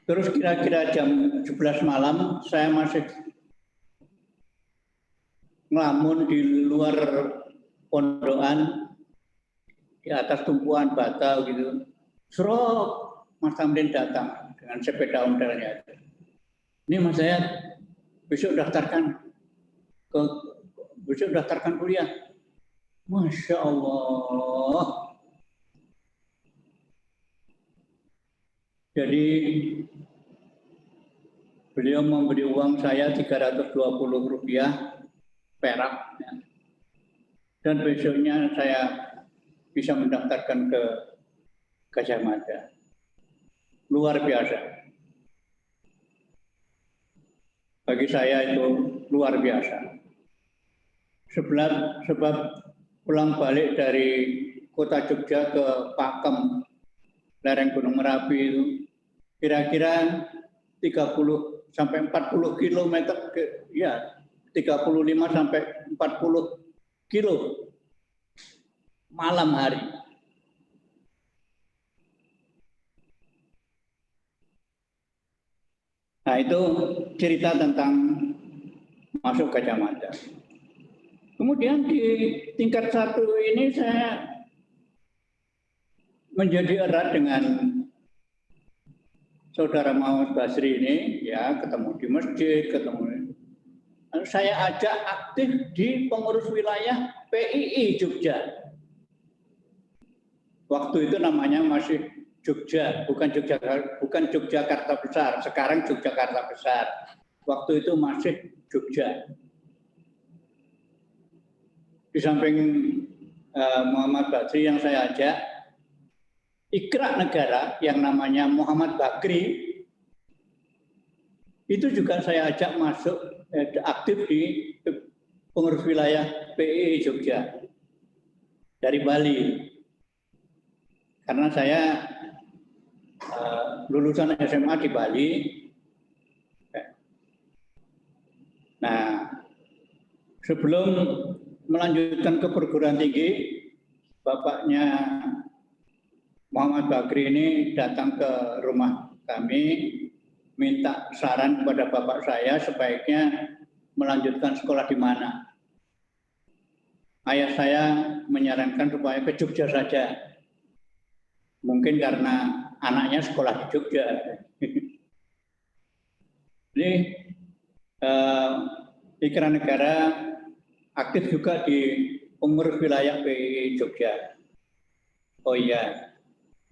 Terus kira-kira jam 11 malam saya masih ngelamun di luar pondokan di atas tumpuan bata gitu. Serok, Mas Tamrin datang dengan sepeda ontelnya. Ini Mas saya besok daftarkan kuliah. Masya Allah. Jadi beliau memberi uang saya 320 rupiah perak. Ya. Dan besoknya saya bisa mendaftarkan ke Gajah Mada. Luar biasa. Bagi saya itu luar biasa. Sebab pulang balik dari kota Jogja ke Pakem, lereng Gunung Merapi itu, kira-kira 30 sampai 40 kilometer, ya 35 sampai 40 kilo malam hari. Nah itu cerita tentang masuk Gajah Mada. Kemudian di tingkat 1 ini saya menjadi erat dengan Saudara Muhammad Basri ini, ya ketemu di masjid, ketemu. Saya ajak aktif di pengurus wilayah PII Jogja. Waktu itu namanya masih Jogja, bukan Yogyakarta Besar. Sekarang Yogyakarta Besar. Waktu itu masih Jogja. Di samping Muhammad Basri yang saya ajak, Ikra Negara yang namanya Muhammad Bakri, itu juga saya ajak masuk aktif di pengurus wilayah PII Jogja dari Bali. Karena saya lulusan SMA di Bali. Nah, sebelum melanjutkan ke perguruan tinggi, bapaknya Muhammad Bakri ini datang ke rumah kami, minta saran kepada bapak saya sebaiknya melanjutkan sekolah di mana. Ayah saya menyarankan supaya ke Jogja saja. Mungkin karena anaknya sekolah di Jogja. Ini Ikra Negara aktif juga di pengurus wilayah PII Jogja. Oh iya,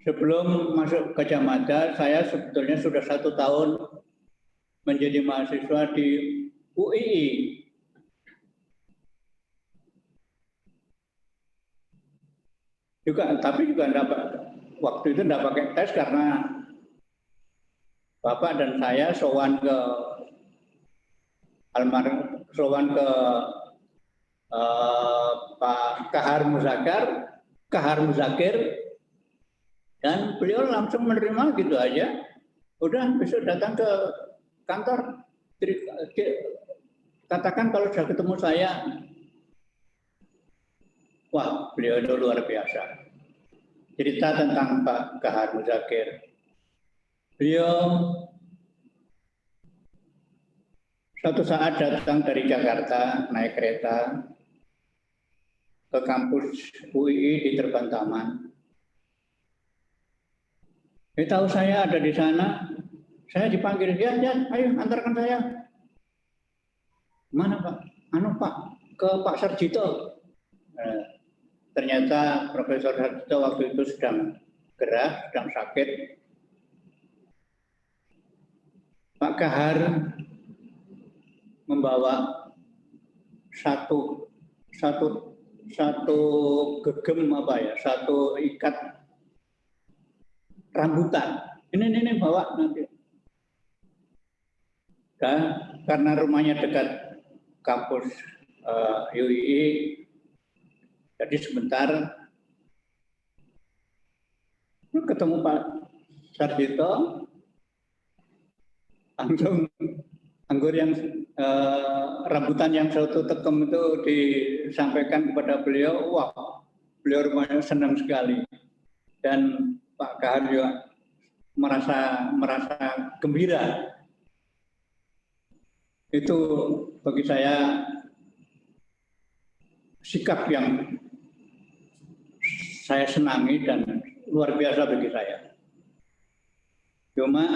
sebelum masuk Gajah Mada, saya sebetulnya sudah 1 tahun menjadi mahasiswa di UII. Tapi juga waktu itu tidak pakai tes karena Bapak dan saya sowan ke Pak Kahar Muzakir, dan beliau langsung menerima gitu aja. Udah besok datang ke kantor, katakan kalau sudah ketemu saya. Wah, beliau itu luar biasa. Cerita tentang Pak Kahar Muzakir. Beliau suatu saat datang dari Jakarta naik kereta ke kampus UII di Terban Taman. Dia tahu saya ada di sana, saya dipanggil, ya, ayo antarkan saya. Mana Pak? Pak, ke Pak Sarjito. Ternyata Profesor Sarjito waktu itu sedang gerah, sedang sakit. Pak Kahar membawa satu gegem satu ikat rambutan. Ini bawa nanti. Dan karena rumahnya dekat kampus UII, jadi sebentar ketemu Pak Sarjito, langsung anggur yang rambutan yang satu tekem itu disampaikan kepada beliau. Wah, beliau rumahnya senang sekali, dan Pak Kahar juga merasa gembira. Itu bagi saya sikap yang saya senangi dan luar biasa bagi saya. Cuma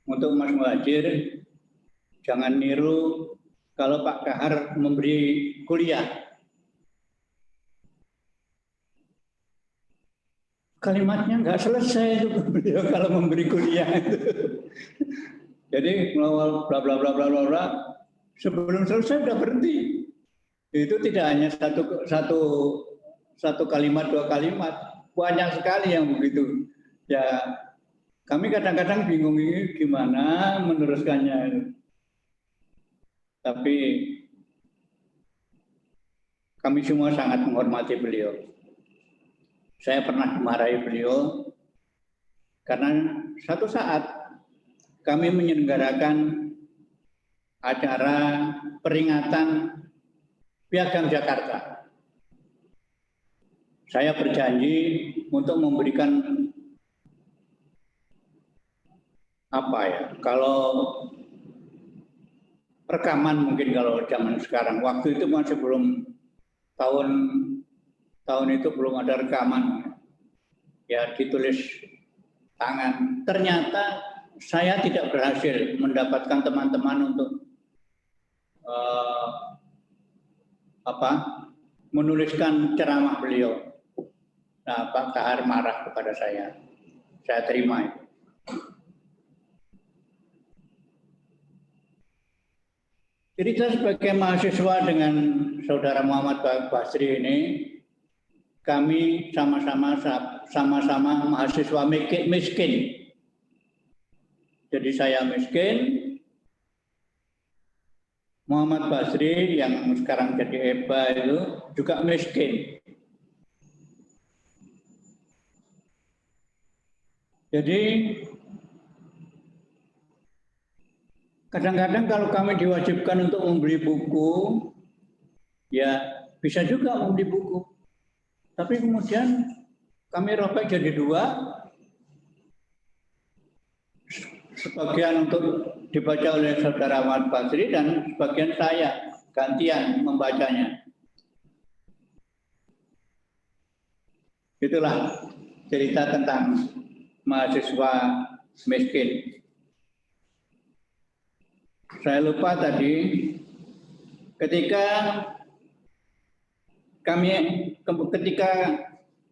untuk Mas Muhajir, jangan niru kalau Pak Kahar memberi kuliah. Kalimatnya nggak selesai itu beliau kalau memberi kuliah itu. Jadi bla bla bla bla bla bla. Sebelum selesai sudah berhenti. Itu tidak hanya satu kalimat, dua kalimat, banyak sekali yang begitu. Ya, kami kadang-kadang bingung ini gimana meneruskannya. Tapi kami semua sangat menghormati beliau. Saya pernah dimarahi beliau karena satu saat kami menyelenggarakan acara peringatan Piagam Jakarta. Saya berjanji untuk memberikan kalau rekaman mungkin kalau zaman sekarang. Waktu itu masih belum tahun itu belum ada rekaman. Ya ditulis tangan. Ternyata saya tidak berhasil mendapatkan teman-teman untuk menuliskan ceramah beliau. Nah, Pak Kahar marah kepada saya. Saya terima itu. Jadi saya sebagai mahasiswa dengan saudara Muhammad Basri ini, kami sama-sama mahasiswa miskin. Jadi saya miskin, Muhammad Basri yang sekarang jadi EBA itu juga miskin. Jadi kadang-kadang kalau kami diwajibkan untuk membeli buku, ya bisa juga membeli buku. Tapi kemudian kami robek jadi dua, sebagian untuk dibaca oleh saudara Muhammad Basri dan sebagian saya gantian membacanya. Itulah cerita tentang mahasiswa miskin. Saya lupa tadi ketika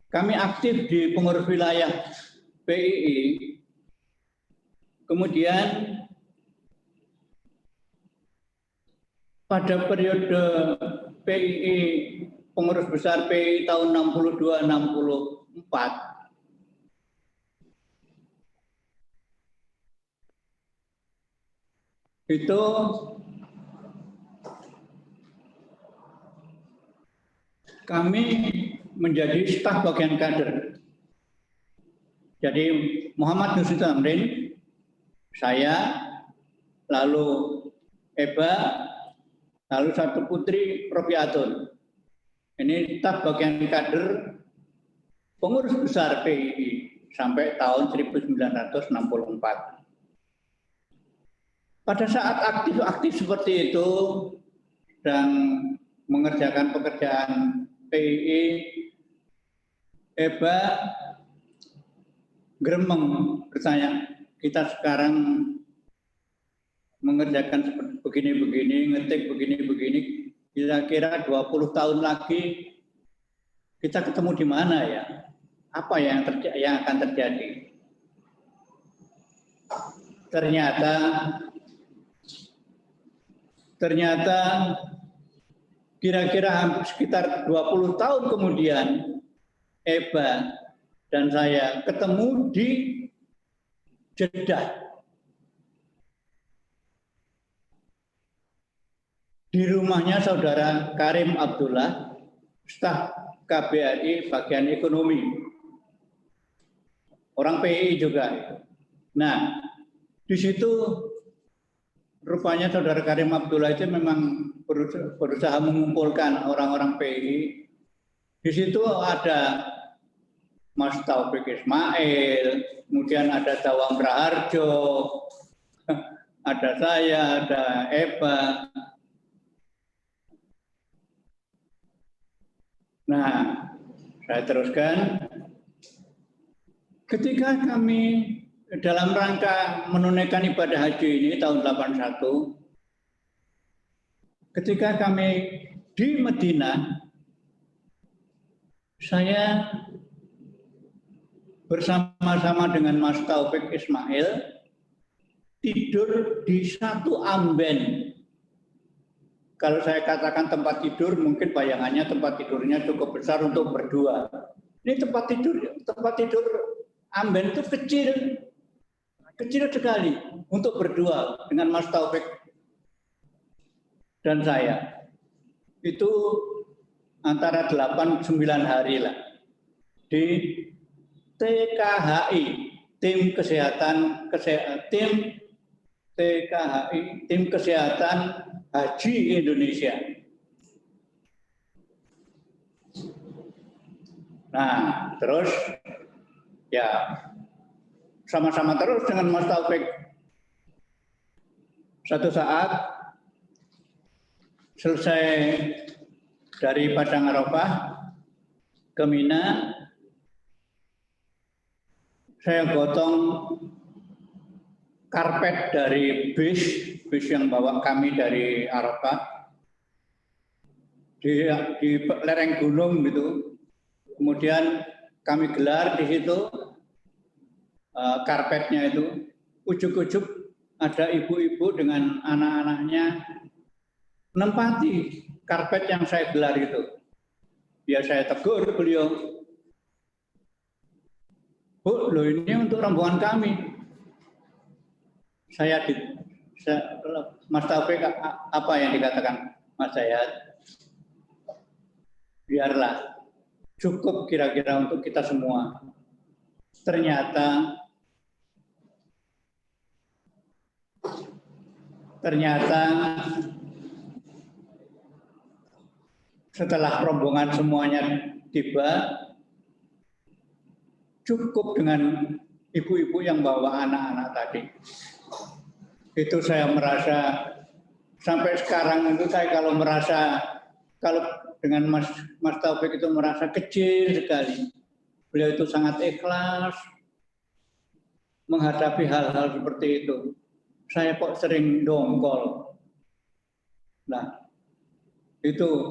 kami aktif di pengurus wilayah PII, kemudian pada periode PII pengurus besar PII tahun 62-64 itu kami menjadi staf bagian kader. Jadi Muhammad Nusri Tamrin, saya, lalu Eba, lalu satu putri Robiatun. Ini staf bagian kader pengurus besar PII sampai tahun 1964. Pada saat aktif-aktif seperti itu dan mengerjakan pekerjaan PII, Eba gremeng bertanya, kita sekarang mengerjakan seperti begini-begini, ngetik begini-begini, kira-kira 20 tahun lagi kita ketemu di mana ya? Apa yang akan terjadi? Ternyata kira-kira sekitar 20 tahun kemudian Eba dan saya ketemu di Jeddah. Di rumahnya saudara Karim Abdullah, staf KBRI bagian ekonomi. Orang PII juga. Nah, di situ rupanya saudara Karim Abdullah itu memang berusaha mengumpulkan orang-orang PII. Di situ ada Mas Taufik Ismail, kemudian ada Tawang Raharjo, ada saya, ada Eba. Nah, saya teruskan. Ketika kami dalam rangka menunaikan ibadah haji ini tahun 81, ketika kami di Madinah, saya bersama-sama dengan Mas Taufik Ismail tidur di satu amben. Kalau saya katakan tempat tidur, mungkin bayangannya tempat tidurnya cukup besar untuk berdua. Ini tempat tidur amben itu kecil sekali untuk berdua dengan Mas Taufik dan saya. Itu antara 8-9 hari lah di TKHI, tim kesehatan Haji Indonesia. Nah, terus ya sama-sama terus dengan Mas Taufik. Satu saat selesai dari Padang Arafah ke Mina, saya gotong karpet dari bis yang bawa kami dari Arafah di lereng gunung gitu. Kemudian kami gelar di situ karpetnya itu, ujuk-ujuk ada ibu-ibu dengan anak-anaknya menempati karpet yang saya gelar itu. Ya saya tegur beliau, Bu, loh ini untuk rombongan kami. Mas Taufik, apa yang dikatakan Mas Zayad? Biarlah, cukup kira-kira untuk kita semua. Ternyata setelah rombongan semuanya tiba, cukup dengan ibu-ibu yang bawa anak-anak tadi. Itu saya merasa, sampai sekarang itu saya kalau dengan Mas Taufik itu merasa kecil sekali. Beliau itu sangat ikhlas menghadapi hal-hal seperti itu. Saya kok sering dongkol. Nah, itulah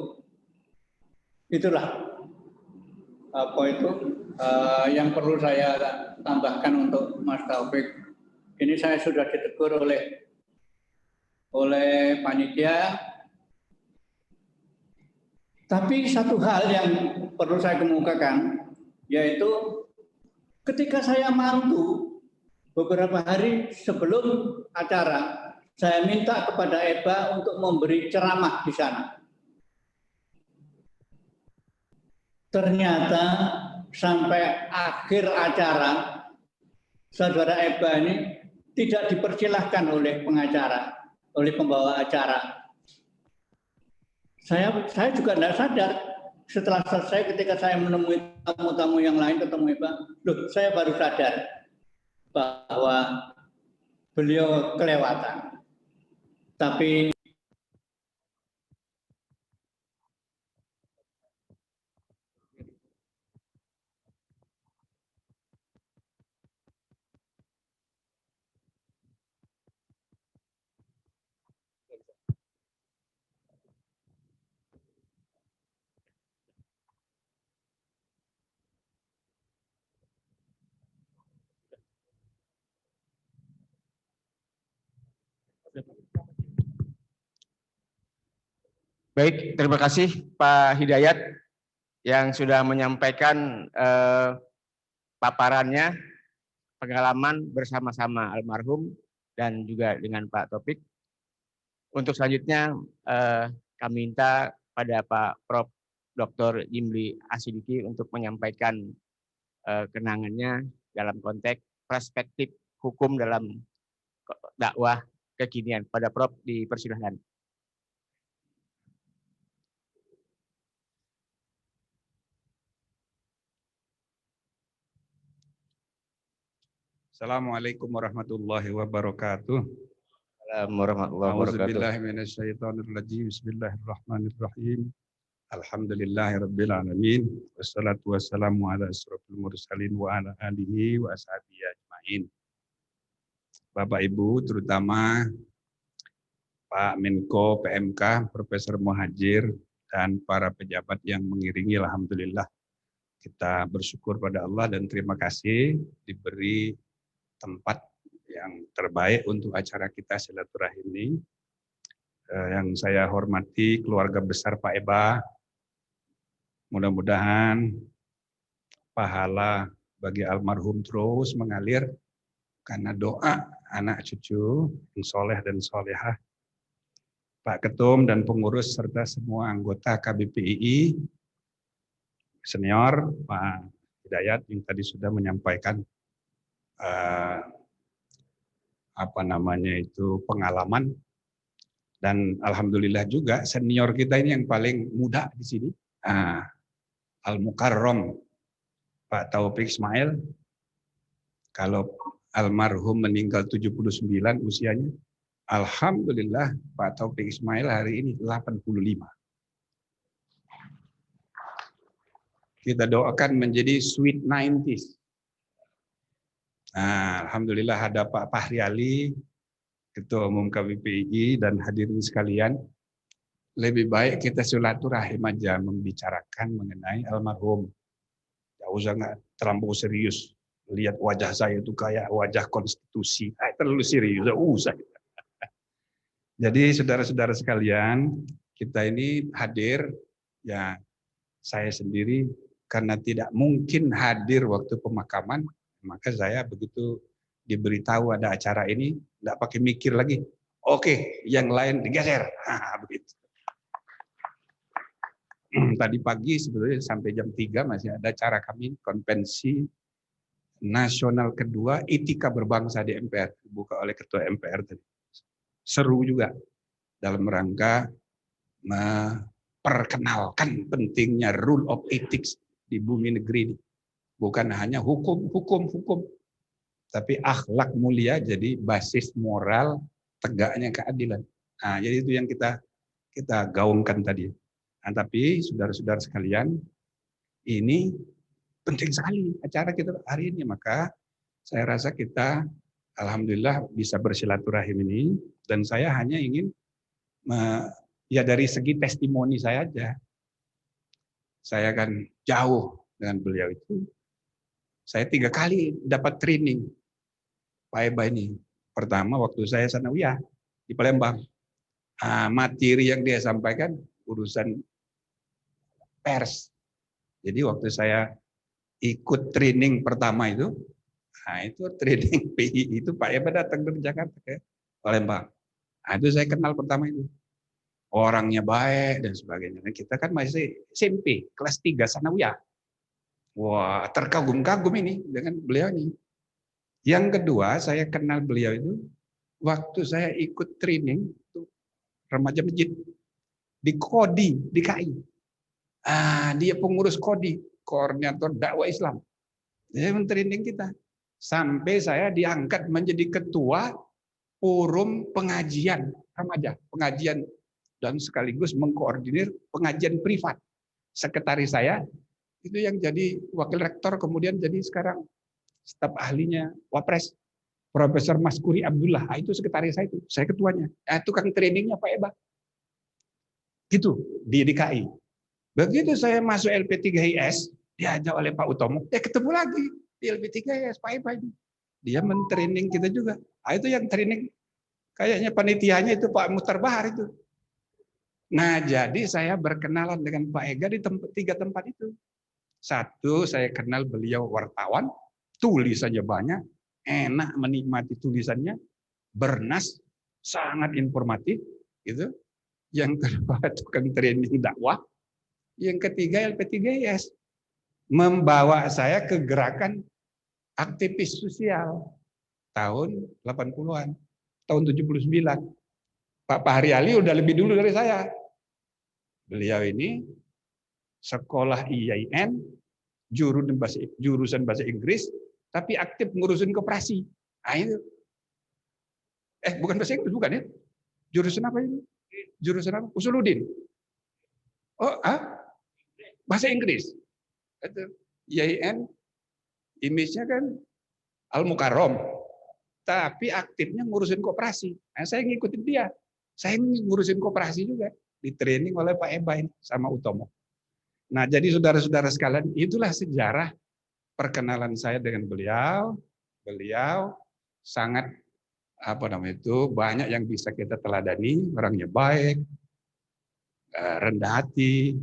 yang perlu saya tambahkan untuk Mas Taufik. Ini saya sudah ditegur oleh panitia. Tapi satu hal yang perlu saya kemukakan, yaitu ketika saya mantu beberapa hari sebelum acara, saya minta kepada Eba untuk memberi ceramah di sana. Ternyata sampai akhir acara, saudara Eba ini tidak dipersilahkan oleh pengacara, oleh pembawa acara. Saya juga tidak sadar. Setelah selesai, ketika saya menemui tamu-tamu yang lain, ketemu Eba, loh, saya baru sadar bahwa beliau kelewatan. Tapi Baik, terima kasih Pak Hidayat yang sudah menyampaikan paparannya, pengalaman bersama-sama almarhum dan juga dengan Pak Taufik. Untuk selanjutnya kami minta pada Pak Prof. Dr. Jimli Asidiki untuk menyampaikan kenangannya dalam konteks perspektif hukum dalam dakwah kekinian. Pada Prof. dipersilahkan. Assalamualaikum warahmatullahi wabarakatuh. Assalamualaikum warahmatullahi wabarakatuh. A'udzubillahi minasyaitonirrajim. Bismillahirrahmanirrahim. Alhamdulillahirabbil alamin. Wassalatu wassalamu ala asyrofil mursalin wa ala alihi wa ashabihi ajmain. Bapak Ibu, terutama Pak Menko PMK Profesor Muhajir dan para pejabat yang mengiringi, alhamdulillah kita bersyukur pada Allah dan terima kasih diberi tempat yang terbaik untuk acara kita silaturahim ini. Yang saya hormati keluarga besar Pak Eba, mudah-mudahan pahala bagi almarhum terus mengalir karena doa anak cucu yang soleh dan solehah, Pak Ketum dan pengurus serta semua anggota KBPII, senior Pak Hidayat yang tadi sudah menyampaikan pengalaman. Dan alhamdulillah juga senior kita ini yang paling muda di sini, Al-Mukarram Pak Taufik Ismail. Kalau almarhum meninggal 79 usianya, alhamdulillah Pak Taufik Ismail hari ini 85. Kita doakan menjadi sweet 90s. Alhamdulillah ada Pak Fahri Ali, Ketua Umum KBPII dan hadirin sekalian, lebih baik kita silaturahim aja membicarakan mengenai almarhum. Ya usah nggak terlampau serius. Lihat wajah saya itu kayak wajah konstitusi. Terlalu serius, usah. Jadi saudara-saudara sekalian, kita ini hadir, ya saya sendiri karena tidak mungkin hadir waktu pemakaman, maka saya begitu diberitahu ada acara ini, tidak pakai mikir lagi. Oke, yang lain digeser. Begitu. Tadi pagi sebetulnya sampai jam 3 masih ada acara kami, konvensi nasional kedua Etika Berbangsa di MPR, dibuka oleh Ketua MPR tadi. Seru juga dalam rangka memperkenalkan pentingnya rule of ethics di bumi negeri ini. Bukan hanya hukum, tapi akhlak mulia jadi basis moral tegaknya keadilan. Jadi itu yang kita gaungkan tadi. Tapi saudara-saudara sekalian, ini penting sekali acara kita hari ini. Maka saya rasa kita alhamdulillah bisa bersilaturahim ini, dan saya hanya ingin ya dari segi testimoni saya aja. Saya kan jauh dengan beliau itu. Saya 3 kali dapat training Pak Eba ini. Pertama waktu saya sanawiyah di Palembang. Materi yang dia sampaikan urusan pers. Jadi waktu saya ikut training pertama itu training PI itu Pak Eba datang dari Jakarta ke Palembang. Itu saya kenal pertama itu. Orangnya baik dan sebagainya. Kita kan masih SMP, kelas 3 sanawiyah. Wah, terkagum-kagum ini dengan beliau ini. Yang kedua, saya kenal beliau itu waktu saya ikut training remaja masjid di Kodi, di KI. Dia pengurus Kodi, koordinator dakwah Islam. Dia men-training kita. Sampai saya diangkat menjadi ketua forum pengajian remaja, pengajian dan sekaligus mengkoordinir pengajian privat. Sekretaris saya itu yang jadi wakil rektor, kemudian jadi sekarang staf ahlinya Wapres, Profesor Maskuri Abdullah. Itu sekretaris saya itu, saya ketuanya. Tukang trainingnya Pak Eba. Gitu di DKI. Begitu saya masuk LP3IS, diajak oleh Pak Utomo, ketemu lagi di LP3IS Pak Eba ini. Dia men-training kita juga. Itu yang training kayaknya panitianya itu Pak Muhtar Bahar itu. Nah, jadi saya berkenalan dengan Pak Ega di 3 tempat itu. Satu, saya kenal beliau wartawan, tulisannya banyak, enak menikmati tulisannya, bernas, sangat informatif, gitu. Yang kedua, tukang training dakwah. Yang ketiga, LP3IS membawa saya ke gerakan aktivis sosial tahun 80-an, tahun 79. Pak Fahri Ali udah lebih dulu dari saya. Beliau ini sekolah IAIN, jurusan bahasa Inggris, tapi aktif ngurusin koperasi. Itu. Bukan bahasa Inggris, bukan ya? Jurusan apa itu? Jurusan apa? Usuluddin. Bahasa Inggris. IAIN, image-nya kan Al-Mukarram, tapi aktifnya ngurusin koperasi. Saya ngikutin dia. Saya ngurusin koperasi juga. Di training oleh Pak Eba ini sama Utomo. Nah, jadi saudara-saudara sekalian, itulah sejarah perkenalan saya dengan beliau. Beliau sangat banyak yang bisa kita teladani, orangnya baik, rendah hati,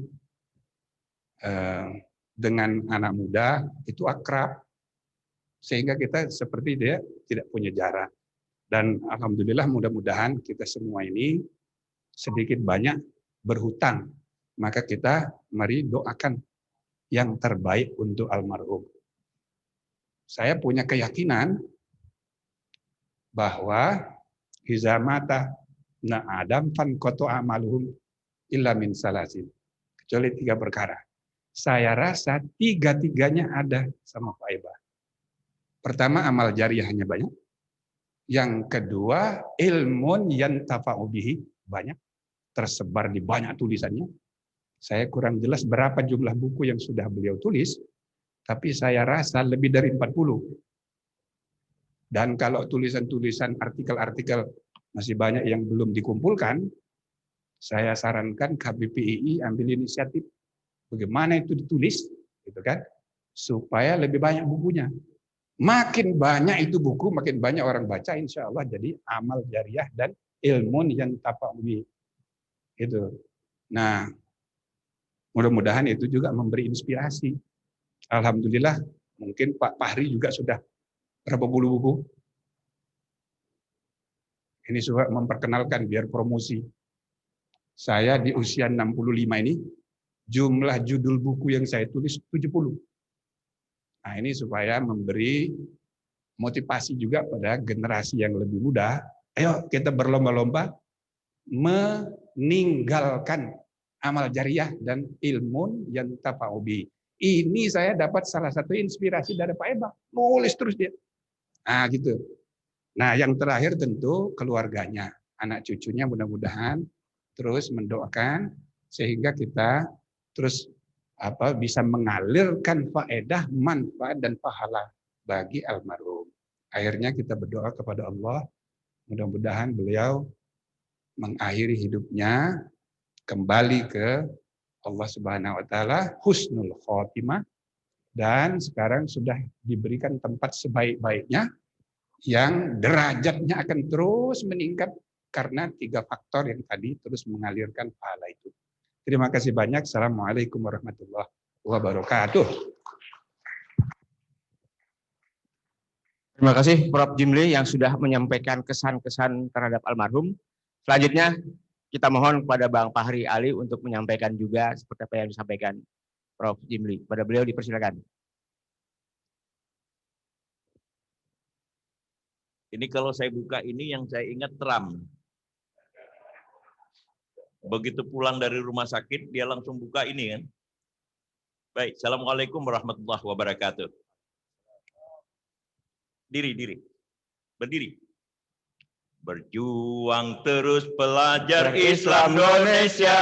dengan anak muda itu akrab, sehingga kita seperti dia tidak punya jarak. Dan alhamdulillah mudah-mudahan kita semua ini sedikit banyak berhutang, maka kita mari doakan yang terbaik untuk almarhum. Saya punya keyakinan bahwa iza mata na adam fan koto amaluhum illa min salasin. Kecuali 3 perkara. Saya rasa 3-tiganya ada sama Pak Eba. Pertama, amal jariyahnya banyak. Yang kedua, ilmun yantafa'u bihi banyak, tersebar di banyak tulisannya. Saya kurang jelas berapa jumlah buku yang sudah beliau tulis, tapi saya rasa lebih dari 40. Dan kalau tulisan-tulisan artikel-artikel masih banyak yang belum dikumpulkan, saya sarankan KBPII ambil inisiatif bagaimana itu ditulis, gitu kan, supaya lebih banyak bukunya. Makin banyak itu buku, makin banyak orang baca, insya Allah jadi amal jariyah dan ilmu yang tafa'ubi. Itu. Nah, mudah-mudahan itu juga memberi inspirasi. Alhamdulillah, mungkin Pak Fahri juga sudah berapa puluh buku. Ini sudah memperkenalkan biar promosi. Saya di usia 65 ini, jumlah judul buku yang saya tulis 70. Nah, ini supaya memberi motivasi juga pada generasi yang lebih muda. Ayo kita berlomba-lomba meninggalkan amal jariyah dan ilmu yang tafa'ubi. Ini saya dapat salah satu inspirasi dari Pak Eba. Nulis terus dia. Nah, gitu. Nah, yang terakhir tentu keluarganya, anak cucunya mudah-mudahan terus mendoakan sehingga kita terus bisa mengalirkan faedah, manfaat dan pahala bagi almarhum. Akhirnya kita berdoa kepada Allah, mudah-mudahan beliau mengakhiri hidupnya kembali ke Allah Subhanahu wa taala husnul khotimah, dan sekarang sudah diberikan tempat sebaik-baiknya yang derajatnya akan terus meningkat karena 3 faktor yang tadi terus mengalirkan pahala itu. Terima kasih banyak. Assalamualaikum warahmatullahi wabarakatuh. Terima kasih Prof. Jimli yang sudah menyampaikan kesan-kesan terhadap almarhum. Selanjutnya kita mohon kepada Bang Fahri Ali untuk menyampaikan juga seperti apa yang disampaikan Prof. Jimli. Pada beliau dipersilakan. Ini kalau saya buka ini yang saya ingat Trump. Begitu pulang dari rumah sakit, dia langsung buka ini kan. Baik, Assalamualaikum warahmatullahi wabarakatuh. Diri. Berdiri. Berjuang terus pelajar Islam Indonesia,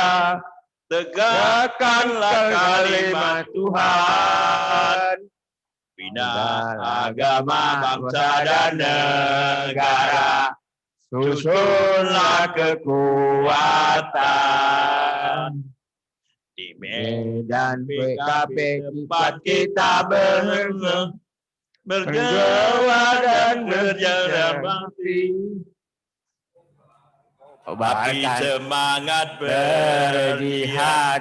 tegakkanlah kalimat Tuhan. Bina agama, bangsa dan negara, susunlah kekuatan. Di medan PKP tempat kita berdoa dan berjalan bakti. Api semangat berjihad,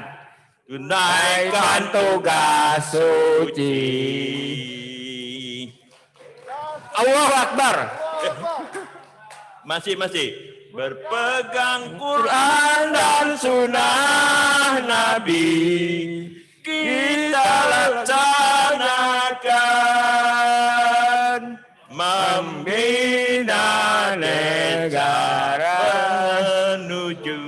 tunaikan tugas suci. Allahu Akbar. Masih. Berpegang Quran dan sunnah Nabi, kita laksanakan membina negara menuju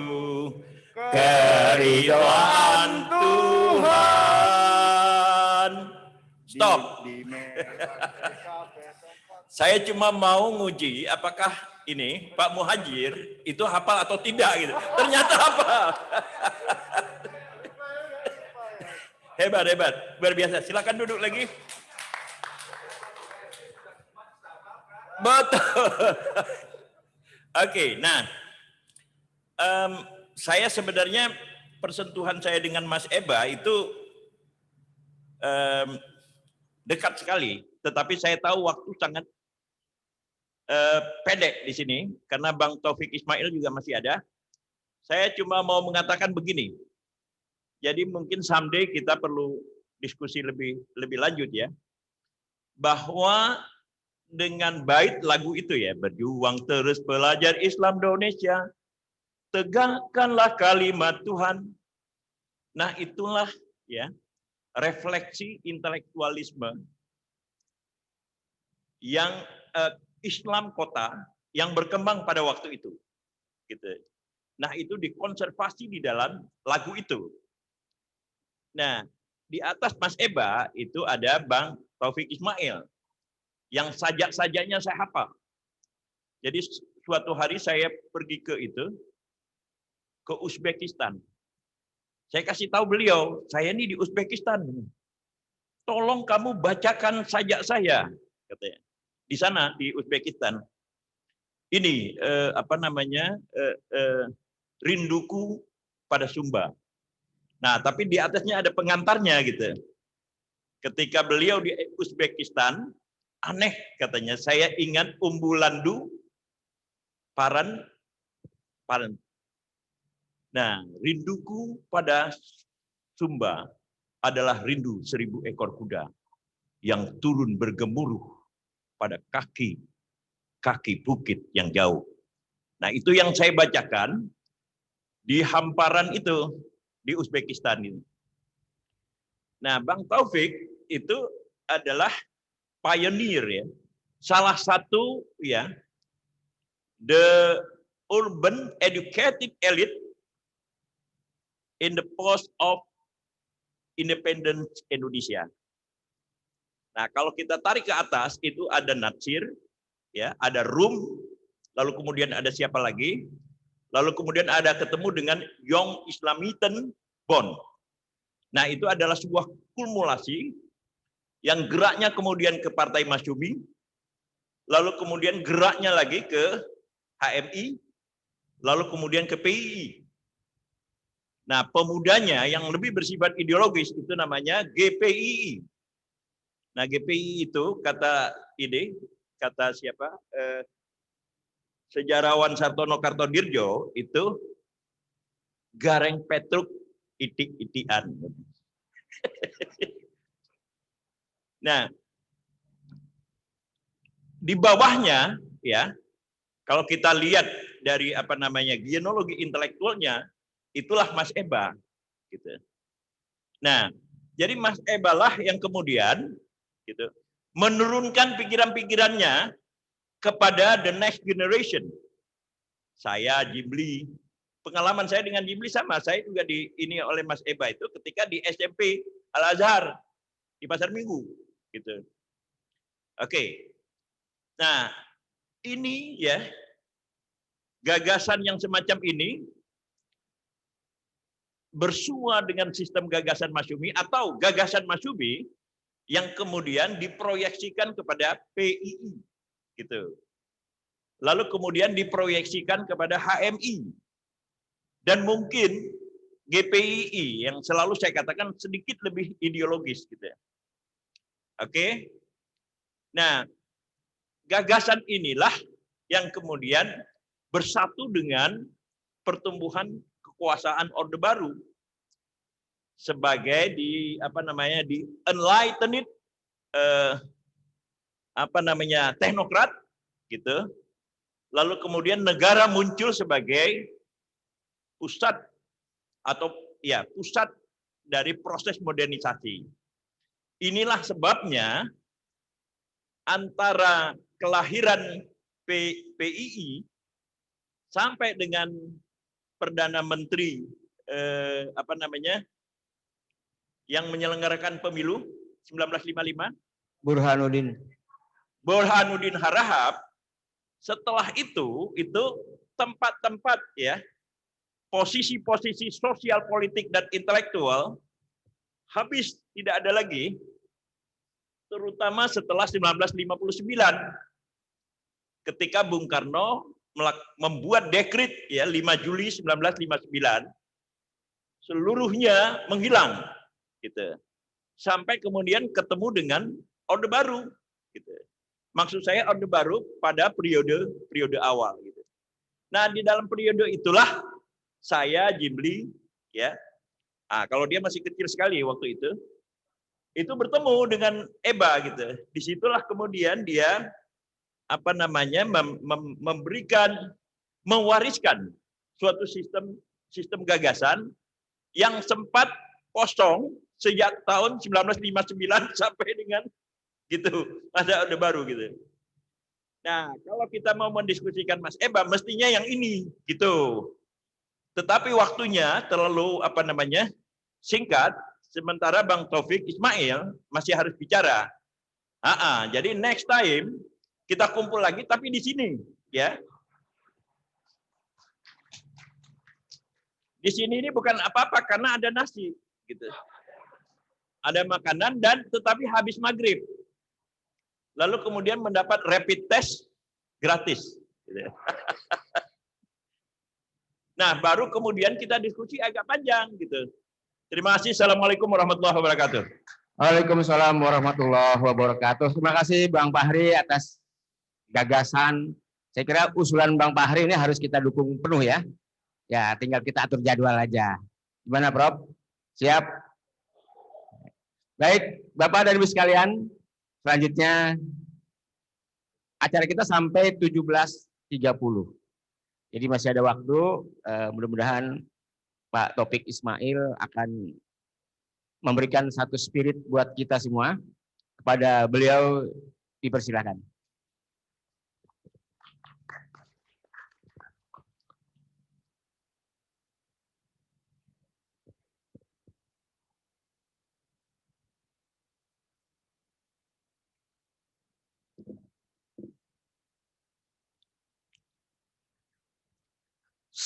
keridhaan Tuhan. Stop. Saya cuma mau nguji apakah ini Pak Muhajir itu hafal atau tidak gitu. Ternyata hafal. Hebat. Luar biasa. Silakan duduk lagi. Betul. Oke, nah. Saya sebenarnya persentuhan saya dengan Mas Eba itu dekat sekali. Tetapi saya tahu waktu sangat pendek di sini karena Bang Taufik Ismail juga masih ada. Saya cuma mau mengatakan begini. Jadi mungkin someday kita perlu diskusi lebih lanjut ya. Bahwa dengan bait lagu itu ya, berjuang terus pelajar Islam Indonesia, tegakkanlah kalimat Tuhan. Nah, itulah ya refleksi intelektualisme yang Islam kota yang berkembang pada waktu itu. Gitu. Nah, itu dikonservasi di dalam lagu itu. Nah, di atas Mas Eba itu ada Bang Taufik Ismail yang sajak-sajaknya saya hafal. Jadi suatu hari saya pergi ke Uzbekistan. Saya kasih tahu beliau, saya ini di Uzbekistan. Tolong kamu bacakan sajak saya, katanya. Di sana di Uzbekistan. Ini rinduku pada Sumba. Nah, tapi di atasnya ada pengantarnya gitu. Ketika beliau di Uzbekistan, aneh katanya, saya ingat Umbulandu Paran. Nah, rinduku pada Sumba adalah rindu 1000 ekor kuda yang turun bergemuruh pada kaki bukit yang jauh. Nah, itu yang saya bacakan di hamparan itu di Uzbekistan ini. Nah, Bang Taufik itu adalah pioneer ya. Salah satu ya the urban educated elite in the post of independence Indonesia. Nah, kalau kita tarik ke atas itu ada Natsir, ya, ada Rum, lalu kemudian ada siapa lagi? Lalu kemudian ada ketemu dengan Young Islamiten Bond. Nah, itu adalah sebuah kumulasi yang geraknya kemudian ke Partai Masyumi, lalu kemudian geraknya lagi ke HMI, lalu kemudian ke PII. Nah, pemudanya yang lebih bersifat ideologis itu namanya GPII. Nah, GPI itu kata siapa? Sejarawan Sartono Kartodirjo itu Gareng Petruk itik-itian. Nah, di bawahnya ya, kalau kita lihat dari genealogi intelektualnya, itulah Mas Eba gitu. Nah, jadi Mas Eba lah yang kemudian gitu menurunkan pikiran-pikirannya kepada the next generation. Saya Jibli, pengalaman saya dengan Jibli sama, saya juga ini oleh Mas Eba itu ketika di SMP Al Azhar di Pasar Minggu gitu. Oke. Nah, ini ya gagasan yang semacam ini bersua dengan sistem gagasan Masyumi atau gagasan Masyumi yang kemudian diproyeksikan kepada PII gitu. Lalu kemudian diproyeksikan kepada HMI. Dan mungkin GPII yang selalu saya katakan sedikit lebih ideologis gitu ya. Oke. Nah, gagasan inilah yang kemudian bersatu dengan pertumbuhan kekuasaan Orde Baru sebagai di enlightened teknokrat gitu. Lalu kemudian negara muncul sebagai pusat dari proses modernisasi. Inilah sebabnya antara kelahiran PII sampai dengan Perdana Menteri yang menyelenggarakan pemilu 1955 Burhanuddin Harahap. Setelah itu tempat-tempat ya posisi-posisi sosial politik dan intelektual habis tidak ada lagi, terutama setelah 1959 ketika Bung Karno membuat dekret ya 5 Juli 1959 seluruhnya menghilang gitu. Sampai kemudian ketemu dengan Orde Baru gitu. Maksud saya Orde Baru pada periode awal gitu. Nah, di dalam periode itulah saya Jimli ya. Kalau dia masih kecil sekali waktu itu bertemu dengan Eba gitu. Disitulah kemudian dia mewariskan suatu sistem gagasan yang sempat kosong sejak tahun 1959 sampai dengan gitu, ada Orde Baru gitu. Nah, kalau kita mau mendiskusikan Mas Eba, mestinya yang ini gitu. Tetapi waktunya terlalu singkat, sementara Bang Taufik Ismail masih harus bicara. Jadi next time kita kumpul lagi, tapi di sini, ya. Di sini ini bukan apa-apa karena ada nasi, gitu. Ada makanan dan tetapi habis maghrib. Lalu kemudian mendapat rapid test gratis. Nah, baru kemudian kita diskusi agak panjang gitu. Terima kasih. Assalamualaikum warahmatullahi wabarakatuh. Waalaikumsalam warahmatullahi wabarakatuh. Terima kasih Bang Fahri atas gagasan. Saya kira usulan Bang Fahri ini harus kita dukung penuh ya. Ya, tinggal kita atur jadwal aja. Gimana, Prof? Siap? Baik, Bapak dan Ibu sekalian, selanjutnya acara kita sampai 17.30. Jadi masih ada waktu, mudah-mudahan Pak Taufik Ismail akan memberikan satu spirit buat kita semua. Kepada beliau dipersilakan.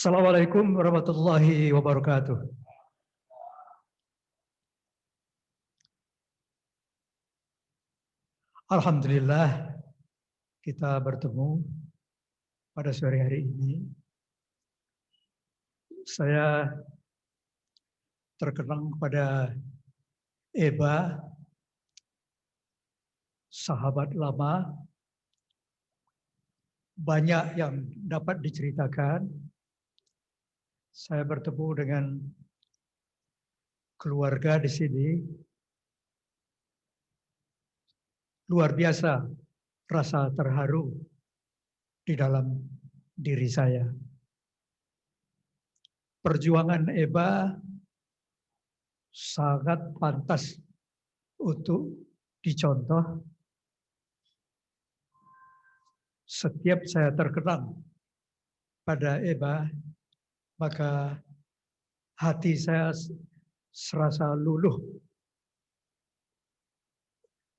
Assalamualaikum warahmatullahi wabarakatuh. Alhamdulillah kita bertemu pada sore hari ini. Saya terkenang kepada Eba, sahabat lama, banyak yang dapat diceritakan. Saya bertemu dengan keluarga di sini. Luar biasa rasa terharu di dalam diri saya. Perjuangan Eba sangat pantas untuk dicontoh. Setiap saya terkenang pada Eba, maka hati saya serasa luluh.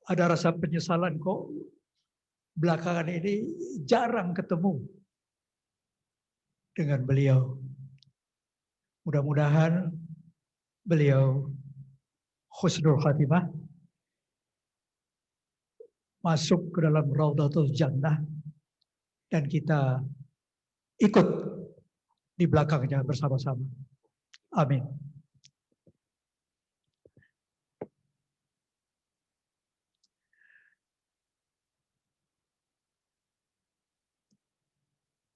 Ada rasa penyesalan kok belakangan ini jarang ketemu dengan beliau. Mudah-mudahan beliau husnul khatimah, masuk ke dalam Raudhatul Jannah, dan kita ikut di belakangnya bersama-sama. Amin.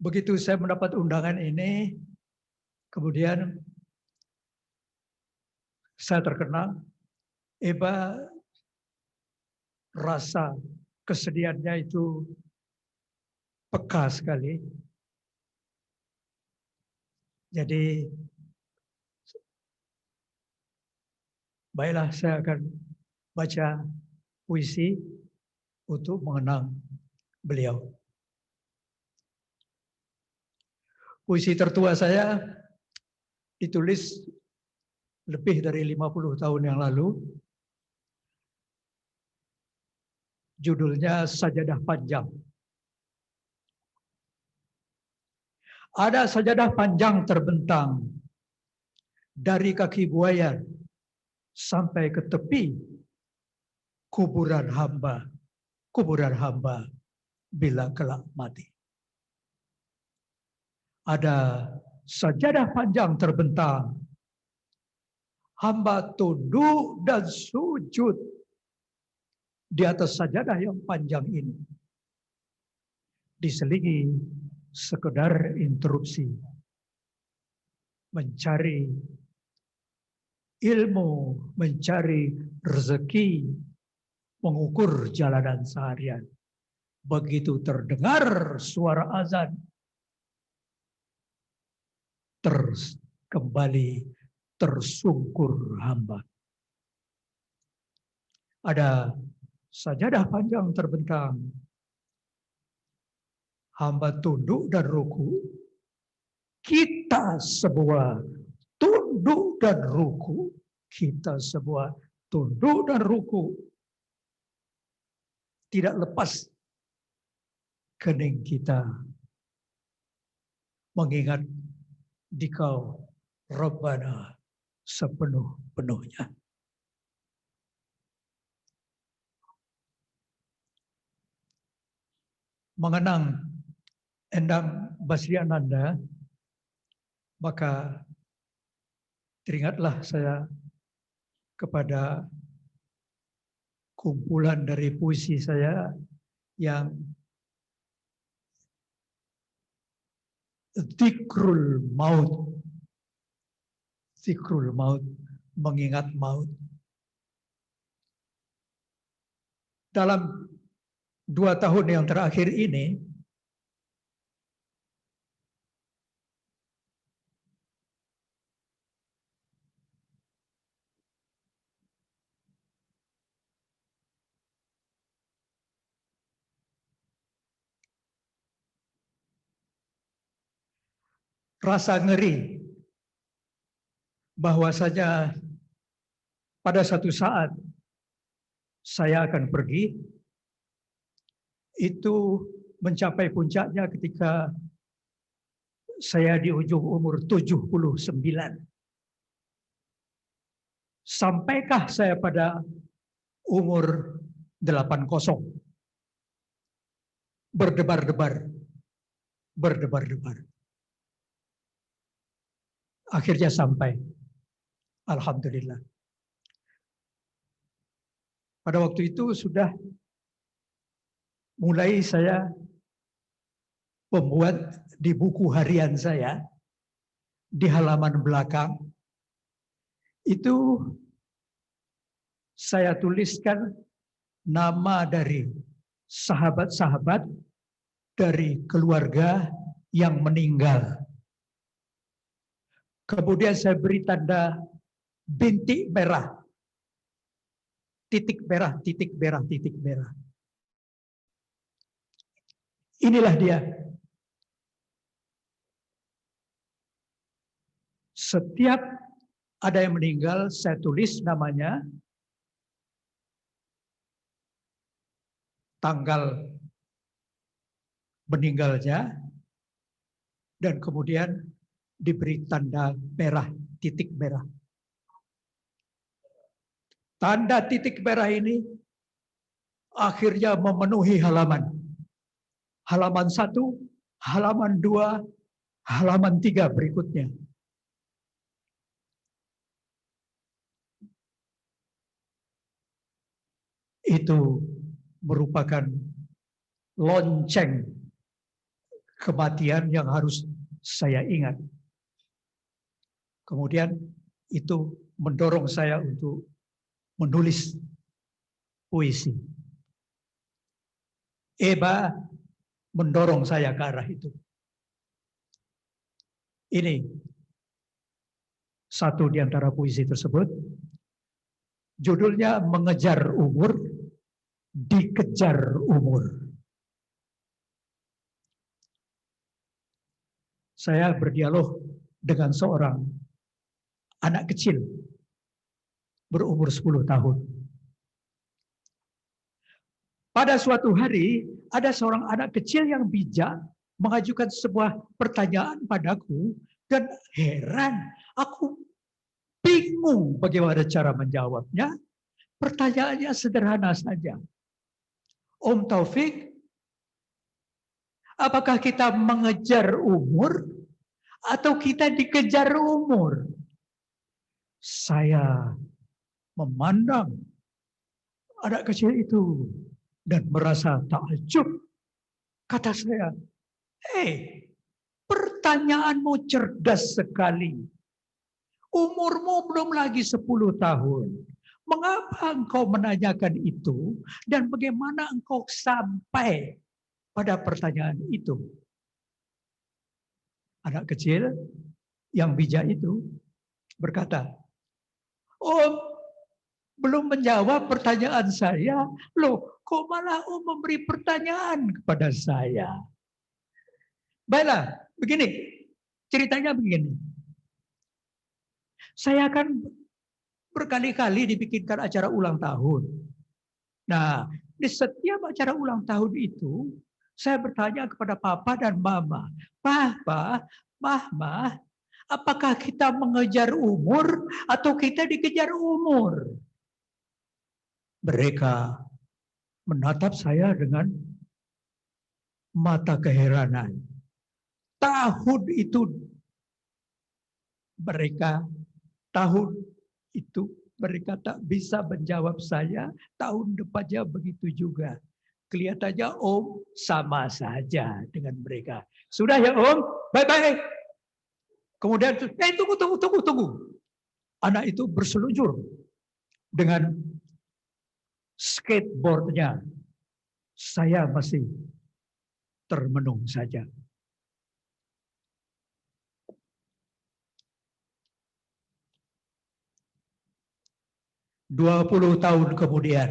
Begitu saya mendapat undangan ini, kemudian saya terkenang, Eba rasa kesedihannya itu peka sekali. Jadi, baiklah saya akan baca puisi untuk mengenang beliau. Puisi tertua saya ditulis lebih dari 50 tahun yang lalu. Judulnya Sajadah Panjang. Ada sajadah panjang terbentang dari kaki buaya sampai ke tepi kuburan hamba bila kelak mati. Ada sajadah panjang terbentang, hamba tunduk dan sujud di atas sajadah yang panjang ini. diselingi sekedar interupsi, mencari ilmu, mencari rezeki, mengukur jalanan seharian. Begitu terdengar suara azan, kembali tersungkur hamba. Ada sajadah panjang terbentang. Hamba tunduk dan ruku. Kita semua tunduk dan ruku. Kita semua tunduk dan ruku. Tidak lepas kening kita mengingat Dikau Rabbana sepenuh-penuhnya. Mengenang Endang Basriananda, maka teringatlah saya kepada kumpulan dari puisi saya yang Zikrul Maut. Zikrul Maut, mengingat maut. Dalam 2 tahun yang terakhir ini, rasa ngeri bahwasanya pada satu saat saya akan pergi, itu mencapai puncaknya ketika saya di ujung umur 79. Sampaikah saya pada umur 80? Berdebar-debar. Berdebar-debar. Akhirnya sampai. Alhamdulillah. Pada waktu itu sudah mulai saya membuat di buku harian saya, di halaman belakang, itu saya tuliskan nama dari sahabat-sahabat dari keluarga yang meninggal. Kemudian saya beri tanda bintik merah. Titik merah, titik merah, titik merah. Inilah dia. Setiap ada yang meninggal, saya tulis namanya, tanggal meninggalnya, dan kemudian diberi tanda merah, titik merah. Tanda titik merah ini akhirnya memenuhi halaman. Halaman 1, halaman 2, halaman 3 berikutnya. Itu merupakan lonceng kematian yang harus saya ingat. Kemudian itu mendorong saya untuk menulis puisi. Eba mendorong saya ke arah itu. Ini satu di antara puisi tersebut. Judulnya Mengejar Umur, Dikejar Umur. Saya berdialog dengan seorang anak kecil berumur 10 tahun. Pada suatu hari, ada seorang anak kecil yang bijak mengajukan sebuah pertanyaan padaku, dan heran, aku bingung bagaimana cara menjawabnya. Pertanyaannya sederhana saja. Om Taufik, apakah kita mengejar umur atau kita dikejar umur? Saya memandang anak kecil itu dan merasa takjub. Kata saya, pertanyaanmu cerdas sekali. Umurmu belum lagi 10 tahun. Mengapa engkau menanyakan itu dan bagaimana engkau sampai pada pertanyaan itu? Anak kecil yang bijak itu berkata, belum menjawab pertanyaan saya. Loh, kok malah memberi pertanyaan kepada saya? Baiklah, begini. Ceritanya begini. Saya akan berkali-kali dibikinkan acara ulang tahun. Nah, di setiap acara ulang tahun itu, saya bertanya kepada Papa dan Mama, Papa, Mama, apakah kita mengejar umur atau kita dikejar umur? Mereka menatap saya dengan mata keheranan. Tahun itu mereka tak bisa menjawab saya, tahun depannya begitu juga. Kelihatannya Om sama saja dengan mereka. Sudah ya Om, bye-bye. Kemudian, tunggu. Anak itu berseluncur dengan skateboardnya. Saya masih termenung saja. "20 tahun kemudian,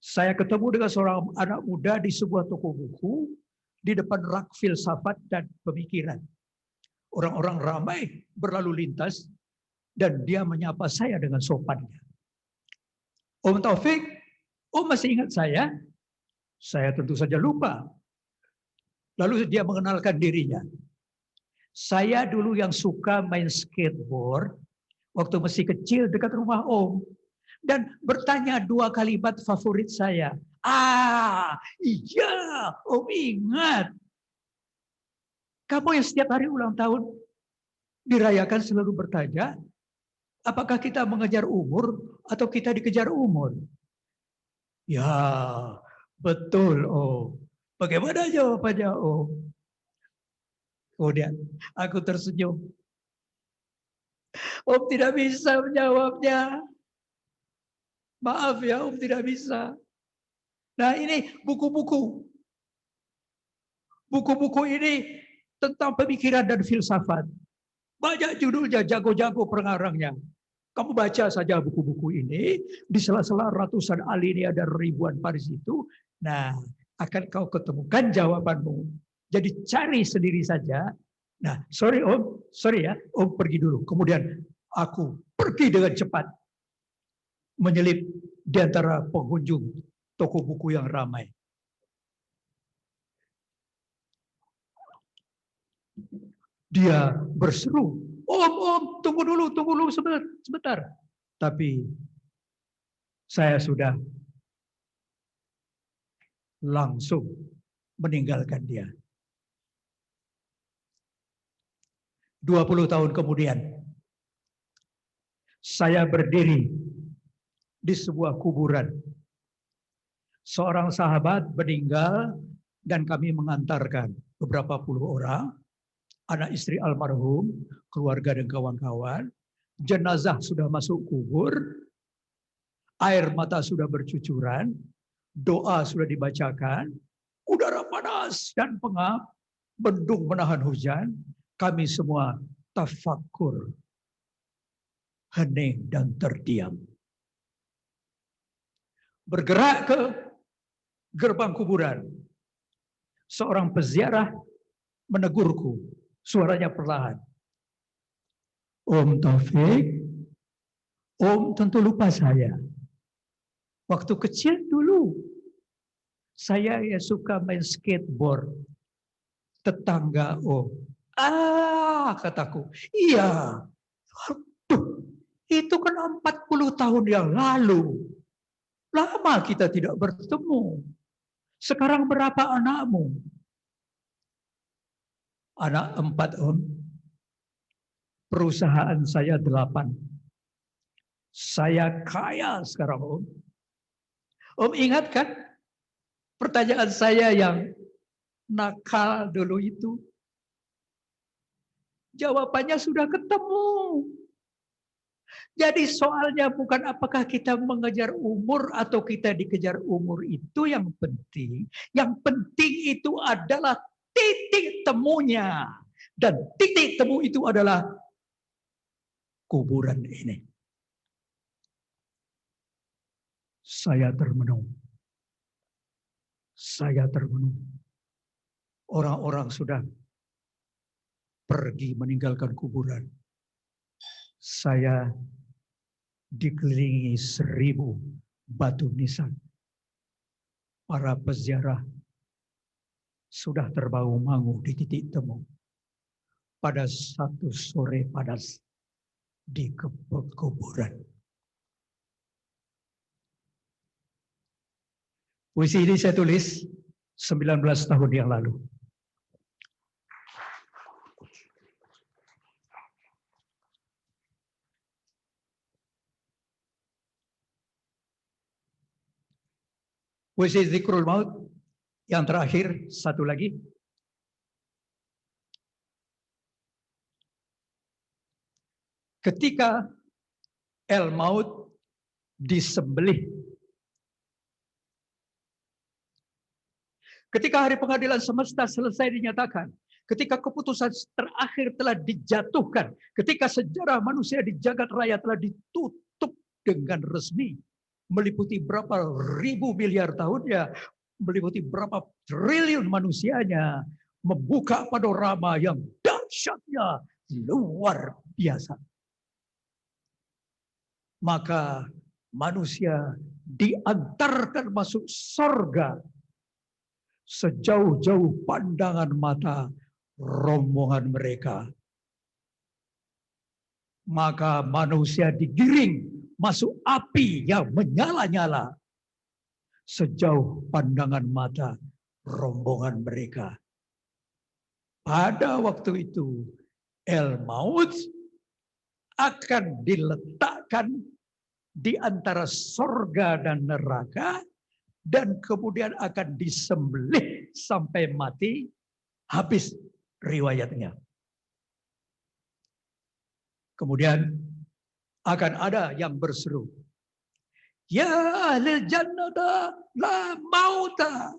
saya ketemu dengan seorang anak muda di sebuah toko buku di depan rak filsafat dan pemikiran. Orang-orang ramai berlalu lintas dan dia menyapa saya dengan sopannya. Om Taufik, Om masih ingat saya? Saya tentu saja lupa. Lalu dia mengenalkan dirinya. Saya dulu yang suka main skateboard waktu masih kecil dekat rumah Om. Dan bertanya 2 kalimat favorit saya. Iya, Om ingat. Kamu yang setiap hari ulang tahun dirayakan selalu bertanya, apakah kita mengejar umur atau kita dikejar umur? Ya, betul Om. Bagaimana jawabannya Om? Kemudian aku tersenyum. Om tidak bisa menjawabnya. Maaf ya, Om tidak bisa. Nah ini buku-buku. Buku-buku ini tentang pemikiran dan filsafat. Banyak judulnya, jago-jago pengarangnya. Kamu baca saja buku-buku ini, di sela-sela ratusan alinea dan ribuan baris itu, nah akan kau ketemukan jawabanmu. Jadi cari sendiri saja. Nah, sorry ya, Om pergi dulu. Kemudian aku pergi dengan cepat, menyelip di antara pengunjung toko buku yang ramai. Dia berseru, Om, tunggu dulu sebentar. Tapi saya sudah langsung meninggalkan dia. 20 tahun kemudian, saya berdiri di sebuah kuburan. Seorang sahabat meninggal dan kami mengantarkan beberapa puluh orang, anak istri almarhum, keluarga dan kawan-kawan. Jenazah sudah masuk kubur, air mata sudah bercucuran, doa sudah dibacakan, udara panas dan pengap, bendung menahan hujan, kami semua tafakur, hening dan terdiam. Bergerak ke gerbang kuburan, seorang peziarah menegurku, suaranya perlahan. Om Taufik, Om tentu lupa saya. Waktu kecil dulu, saya ya suka main skateboard. Tetangga Om. Kataku. Iya. Aduh, itu kan 40 tahun yang lalu. Lama kita tidak bertemu. Sekarang berapa anakmu? Anak 4 Om. Perusahaan saya 8. Saya kaya sekarang Om. Om ingat kan? pertanyaan saya yang nakal dulu itu. Jawabannya sudah ketemu. Jadi soalnya bukan apakah kita mengejar umur atau kita dikejar umur itu yang penting. Yang penting itu adalah titik temunya. Dan titik temu itu adalah kuburan ini. Saya termenung. Saya termenung. Orang-orang sudah pergi meninggalkan kuburan. Saya dikelilingi 1000 batu nisan. Para peziarah sudah terbangun di titik temu. Pada satu sore panas di kuburan. Puisi ini saya tulis 19 tahun yang lalu. Puisi Zikrul Maut yang terakhir, satu lagi. Ketika El Maut disembelih. Ketika hari pengadilan semesta selesai dinyatakan. Ketika keputusan terakhir telah dijatuhkan. Ketika sejarah manusia di jagat raya telah ditutup dengan resmi. Meliputi berapa ribu miliar tahunnya, meliputi berapa triliun manusianya, membuka panorama yang dahsyatnya luar biasa. Maka manusia diantarkan masuk surga sejauh-jauh pandangan mata rombongan mereka. Maka manusia digiring masuk api yang menyala-nyala sejauh pandangan mata rombongan mereka. Pada waktu itu El Maut akan diletakkan di antara surga dan neraka dan kemudian akan disembelih sampai mati, habis riwayatnya. Kemudian akan ada yang berseru, ya ahlul jannata la mauta.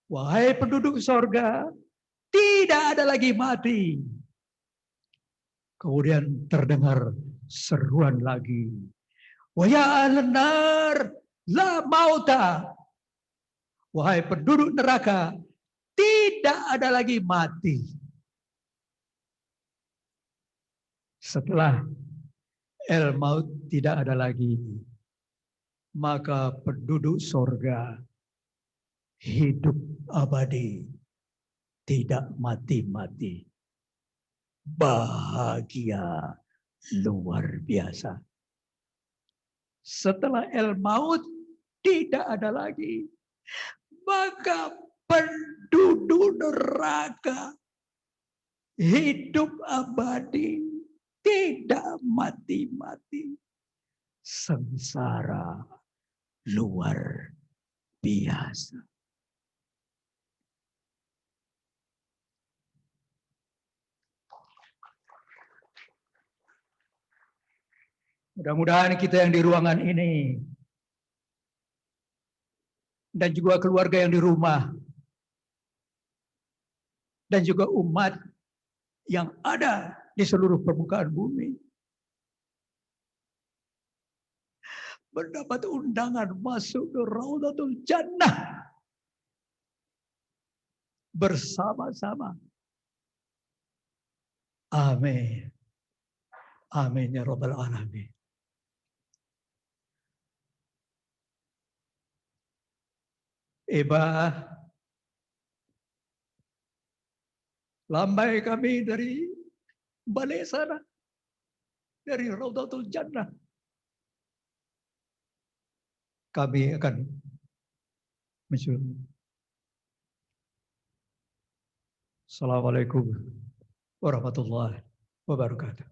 Wahai penduduk surga, tidak ada lagi mati. Kemudian terdengar seruan lagi, wa ya ahlun nar la mauta. Wahai penduduk neraka, tidak ada lagi mati. Setelah El Maut tidak ada lagi, maka penduduk surga hidup abadi, tidak mati-mati. Bahagia luar biasa. Setelah El Maut tidak ada lagi, maka penduduk neraka hidup abadi, tidak mati-mati. Sengsara luar biasa. Mudah-mudahan kita yang di ruangan ini dan juga keluarga yang di rumah dan juga umat yang ada di seluruh permukaan bumi mendapat undangan masuk ke Raudhatul Jannah bersama-sama. Amin. Amin ya Rabbal Alamin. Eba, lambai kami dari balik sana, dari Raudhatul Jannah. Kami akan mensyukur. Assalamualaikum warahmatullahi wabarakatuh.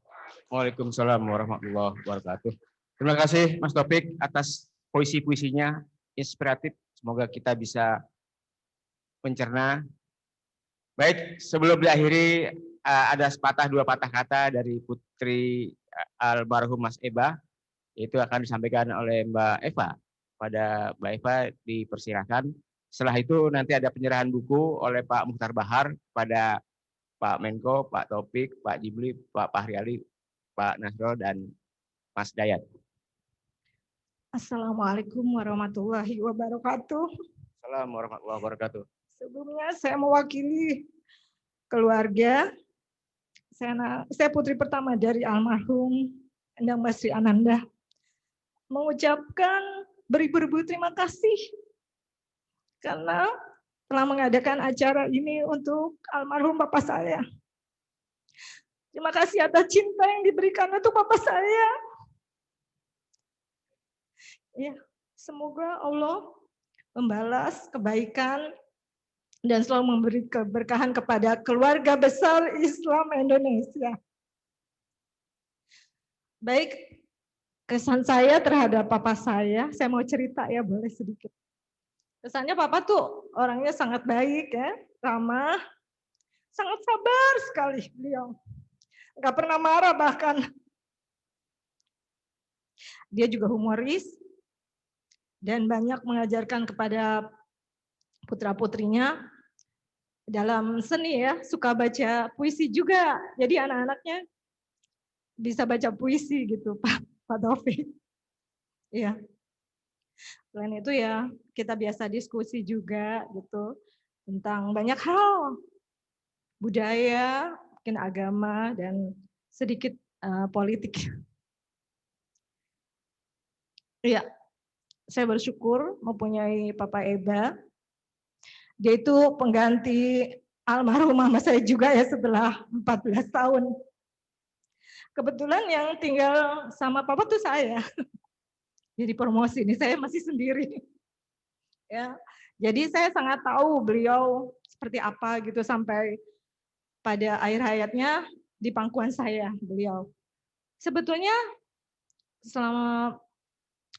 Waalaikumsalam warahmatullahi wabarakatuh. Terima kasih Mas Taufik atas puisi-puisinya inspiratif Semoga kita bisa mencerna. Baik, sebelum diakhiri ada sepatah dua patah kata dari putri almarhum Mas Eba, itu akan disampaikan oleh Mbak Eva. Pada Mbak Eva dipersilakan. Setelah itu nanti ada penyerahan buku oleh Pak Mukhtar Bahar pada Pak Menko, Pak Taufik, Pak Jibli, Pak Fahri Ali, Pak Nasrul, dan Mas Dayat. Assalamualaikum warahmatullahi wabarakatuh. Assalamualaikum warahmatullahi wabarakatuh. Sebelumnya saya mewakili keluarga. Saya putri pertama dari almarhum Endang Basri Ananda. Mengucapkan beribu-ribu terima kasih karena telah mengadakan acara ini untuk almarhum bapak saya. Terima kasih atas cinta yang diberikan untuk bapak saya. Ya, semoga Allah membalas kebaikan dan selalu memberi keberkahan kepada keluarga besar Islam Indonesia. Baik, kesan saya terhadap papa saya mau cerita ya, boleh sedikit. Kesannya papa tuh orangnya sangat baik ya, ramah, sangat sabar sekali beliau. Nggak pernah marah bahkan. Dia juga humoris dan banyak mengajarkan kepada putra-putrinya dalam seni ya, suka baca puisi juga. Jadi anak-anaknya bisa baca puisi gitu, Pak Taufik. Iya. Selain itu ya, kita biasa diskusi juga gitu tentang banyak hal. Budaya, mungkin agama, dan sedikit politik. Iya. Saya bersyukur mempunyai Papa Eba. Dia itu pengganti almarhum mama saya juga ya setelah 14 tahun. Kebetulan yang tinggal sama Papa tuh saya. Jadi promosi ini saya masih sendiri. Ya. Jadi saya sangat tahu beliau seperti apa gitu sampai pada akhir hayatnya di pangkuan saya beliau. Sebetulnya selama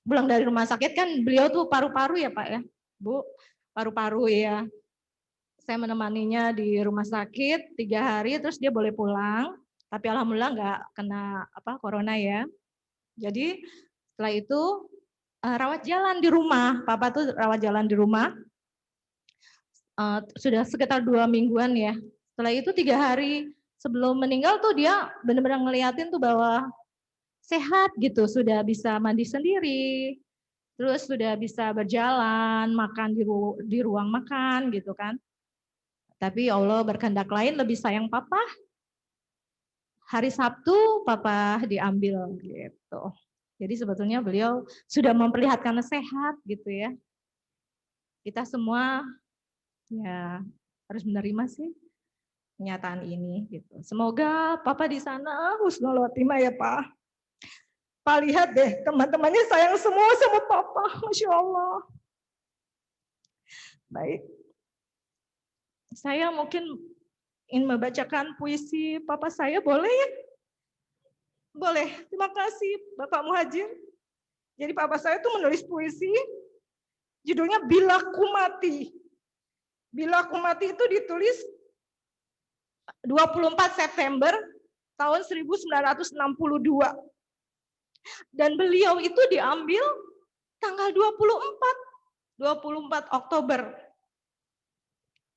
pulang dari rumah sakit kan beliau tuh paru-paru ya Pak ya, Bu, paru-paru ya. Saya menemaninya di rumah sakit 3 hari, terus dia boleh pulang. Tapi alhamdulillah nggak kena corona ya. Jadi setelah itu rawat jalan di rumah, Papa tuh rawat jalan di rumah. Sudah sekitar 2 mingguan ya. Setelah itu 3 hari sebelum meninggal tuh dia benar-benar ngeliatin tuh bahwa sehat gitu, sudah bisa mandi sendiri, terus sudah bisa berjalan, makan di ruang makan gitu kan. Tapi Allah berkehendak lain, lebih sayang Papa. Hari Sabtu Papa diambil gitu. Jadi sebetulnya beliau sudah memperlihatkan sehat gitu ya. Kita semua ya harus menerima sih kenyataan ini gitu. Semoga Papa di sana husnul khotimah ya Pak. Pak lihat deh, teman-temannya sayang semua sama Papa, Masya Allah. Baik. Saya mungkin ingin membacakan puisi Papa saya, boleh ya? Boleh, terima kasih Bapak Muhajir. Jadi Papa saya tuh menulis puisi, judulnya Bila Ku Mati. Bila Ku Mati itu ditulis 24 September tahun 1962. Dan beliau itu diambil tanggal 24 Oktober.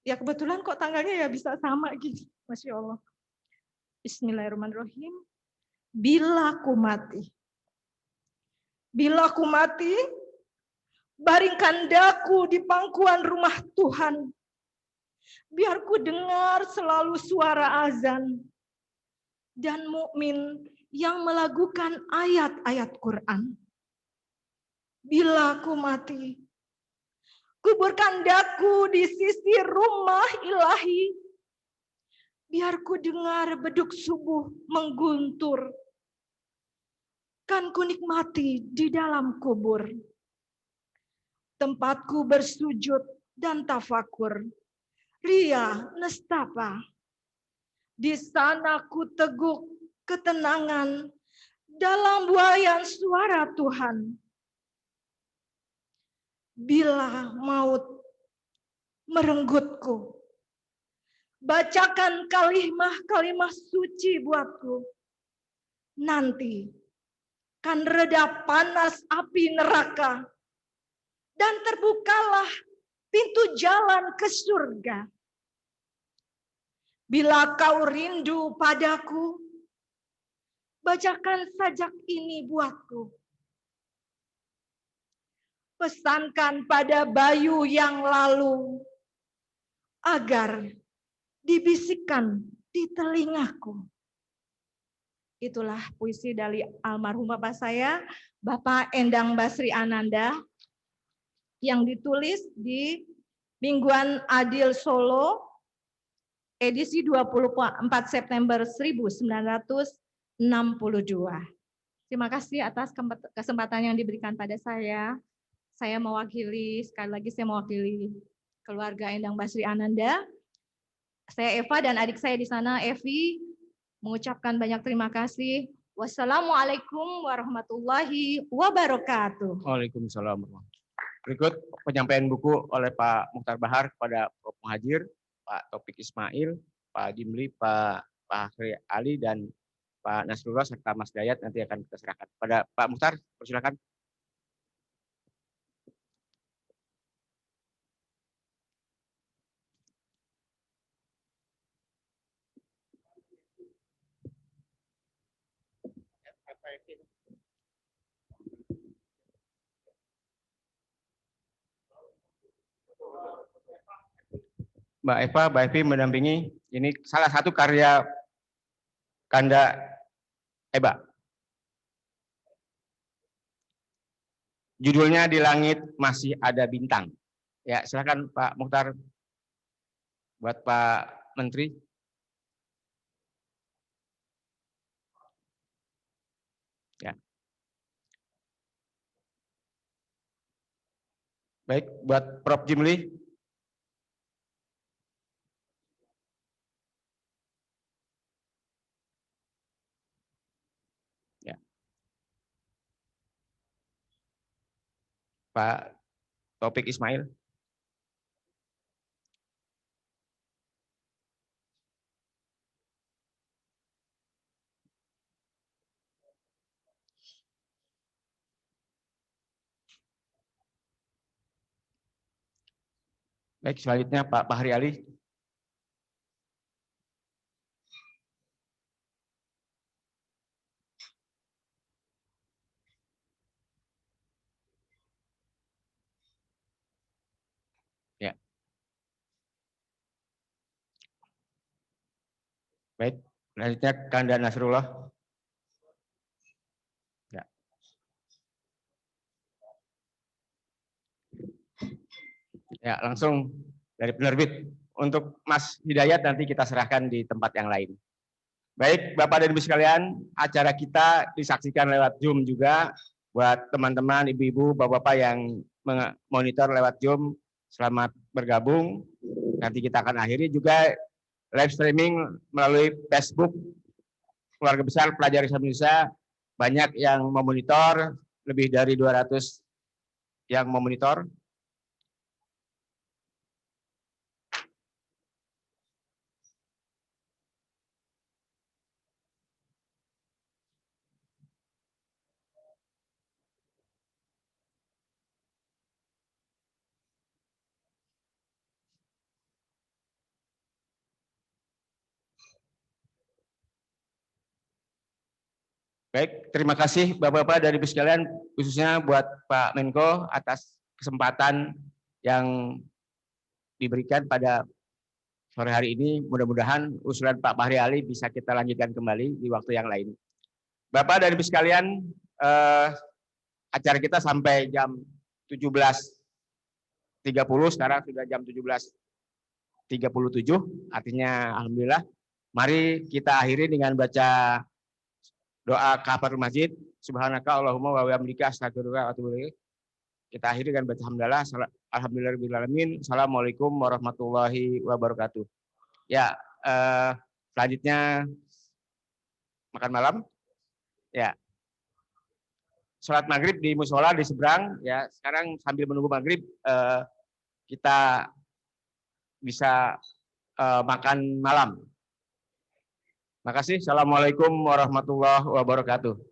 Ya kebetulan kok tanggalnya ya bisa sama gitu. Masya Allah. Bismillahirrahmanirrahim. Bila ku mati. Bila ku mati, baringkan daku di pangkuan rumah Tuhan. Biar ku dengar selalu suara azan dan mukmin yang melakukan ayat-ayat Quran. Bila ku mati, kuburkan daku di sisi rumah ilahi, biar ku dengar beduk subuh mengguntur. Kan ku nikmati di dalam kubur, tempatku bersujud dan tafakur, ria nestapa. Di sana ku teguk ketenangan dalam buayan suara Tuhan. bila maut merenggutku. Bacakan kalimah-kalimah suci buatku. Nanti kan reda panas api neraka dan terbukalah pintu jalan ke surga. Bila kau rindu padaku, bacakan sajak ini buatku. Pesankan pada bayu yang lalu agar dibisikkan di telingaku. Itulah puisi dari almarhum bapak saya, Bapak Endang Basri Ananda, yang ditulis di Mingguan Adil Solo, edisi 24 September 1962. Terima kasih atas kesempatan yang diberikan pada saya. Saya mewakili, sekali lagi saya mewakili keluarga Endang Basri Ananda. Saya Eva dan adik saya di sana, Evi, mengucapkan banyak terima kasih. Wassalamualaikum warahmatullahi wabarakatuh. Waalaikumsalam. Berikut penyampaian buku oleh Pak Mukhtar Bahar kepada Prof. Muhajir, Pak Taufik Ismail, Pak Jimli, Pak Fakhri Ali, dan Pak Nasrullah serta Mas Dayat nanti akan kita serahkan. Pada Pak Mukhtar, persilakan. Mbak Eva, Mbak Evi mendampingi. Ini salah satu karya Kanda Eba. Judulnya Di Langit Masih Ada Bintang. Ya, silakan Pak Mukhtar buat Pak Menteri. Ya. Baik, buat Prof. Jimli. Ya. Pak Taufik Ismail. Baik, selanjutnya Pak Fahri Ali. Ya. Baik, selanjutnya Kanda Nasrullah. Ya. Ya, langsung dari penerbit. Untuk Mas Hidayat nanti kita serahkan di tempat yang lain. Baik, Bapak dan Ibu sekalian, acara kita disaksikan lewat Zoom juga. Buat teman-teman, ibu-ibu, bapak-bapak yang monitor lewat Zoom, selamat bergabung. Nanti kita akan akhiri juga live streaming melalui Facebook Keluarga Besar Pelajar Islam Indonesia. Banyak yang memonitor, lebih dari 200 yang memonitor. Baik, terima kasih Bapak-Bapak dan Ibu sekalian, khususnya buat Pak Menko atas kesempatan yang diberikan pada sore hari ini. Mudah-mudahan usulan Pak Fahri Ali bisa kita lanjutkan kembali di waktu yang lain. Bapak dan Ibu sekalian, acara kita sampai jam 17.30, sekarang sudah jam 17.37, artinya Alhamdulillah. Mari kita akhiri dengan baca doa kafatul masjid. Subhanaka Allahumma wa bihamdika astaghfiruka wa atubu ilaik. Kita akhiri dengan baca hamdalah. Alhamdulillahirabbil alamin. Assalamualaikum warahmatullahi wabarakatuh. Ya, selanjutnya makan malam. Ya. sholat maghrib di musola di seberang ya. Sekarang sambil menunggu maghrib kita bisa makan malam. Makasih. Assalamualaikum warahmatullahi wabarakatuh.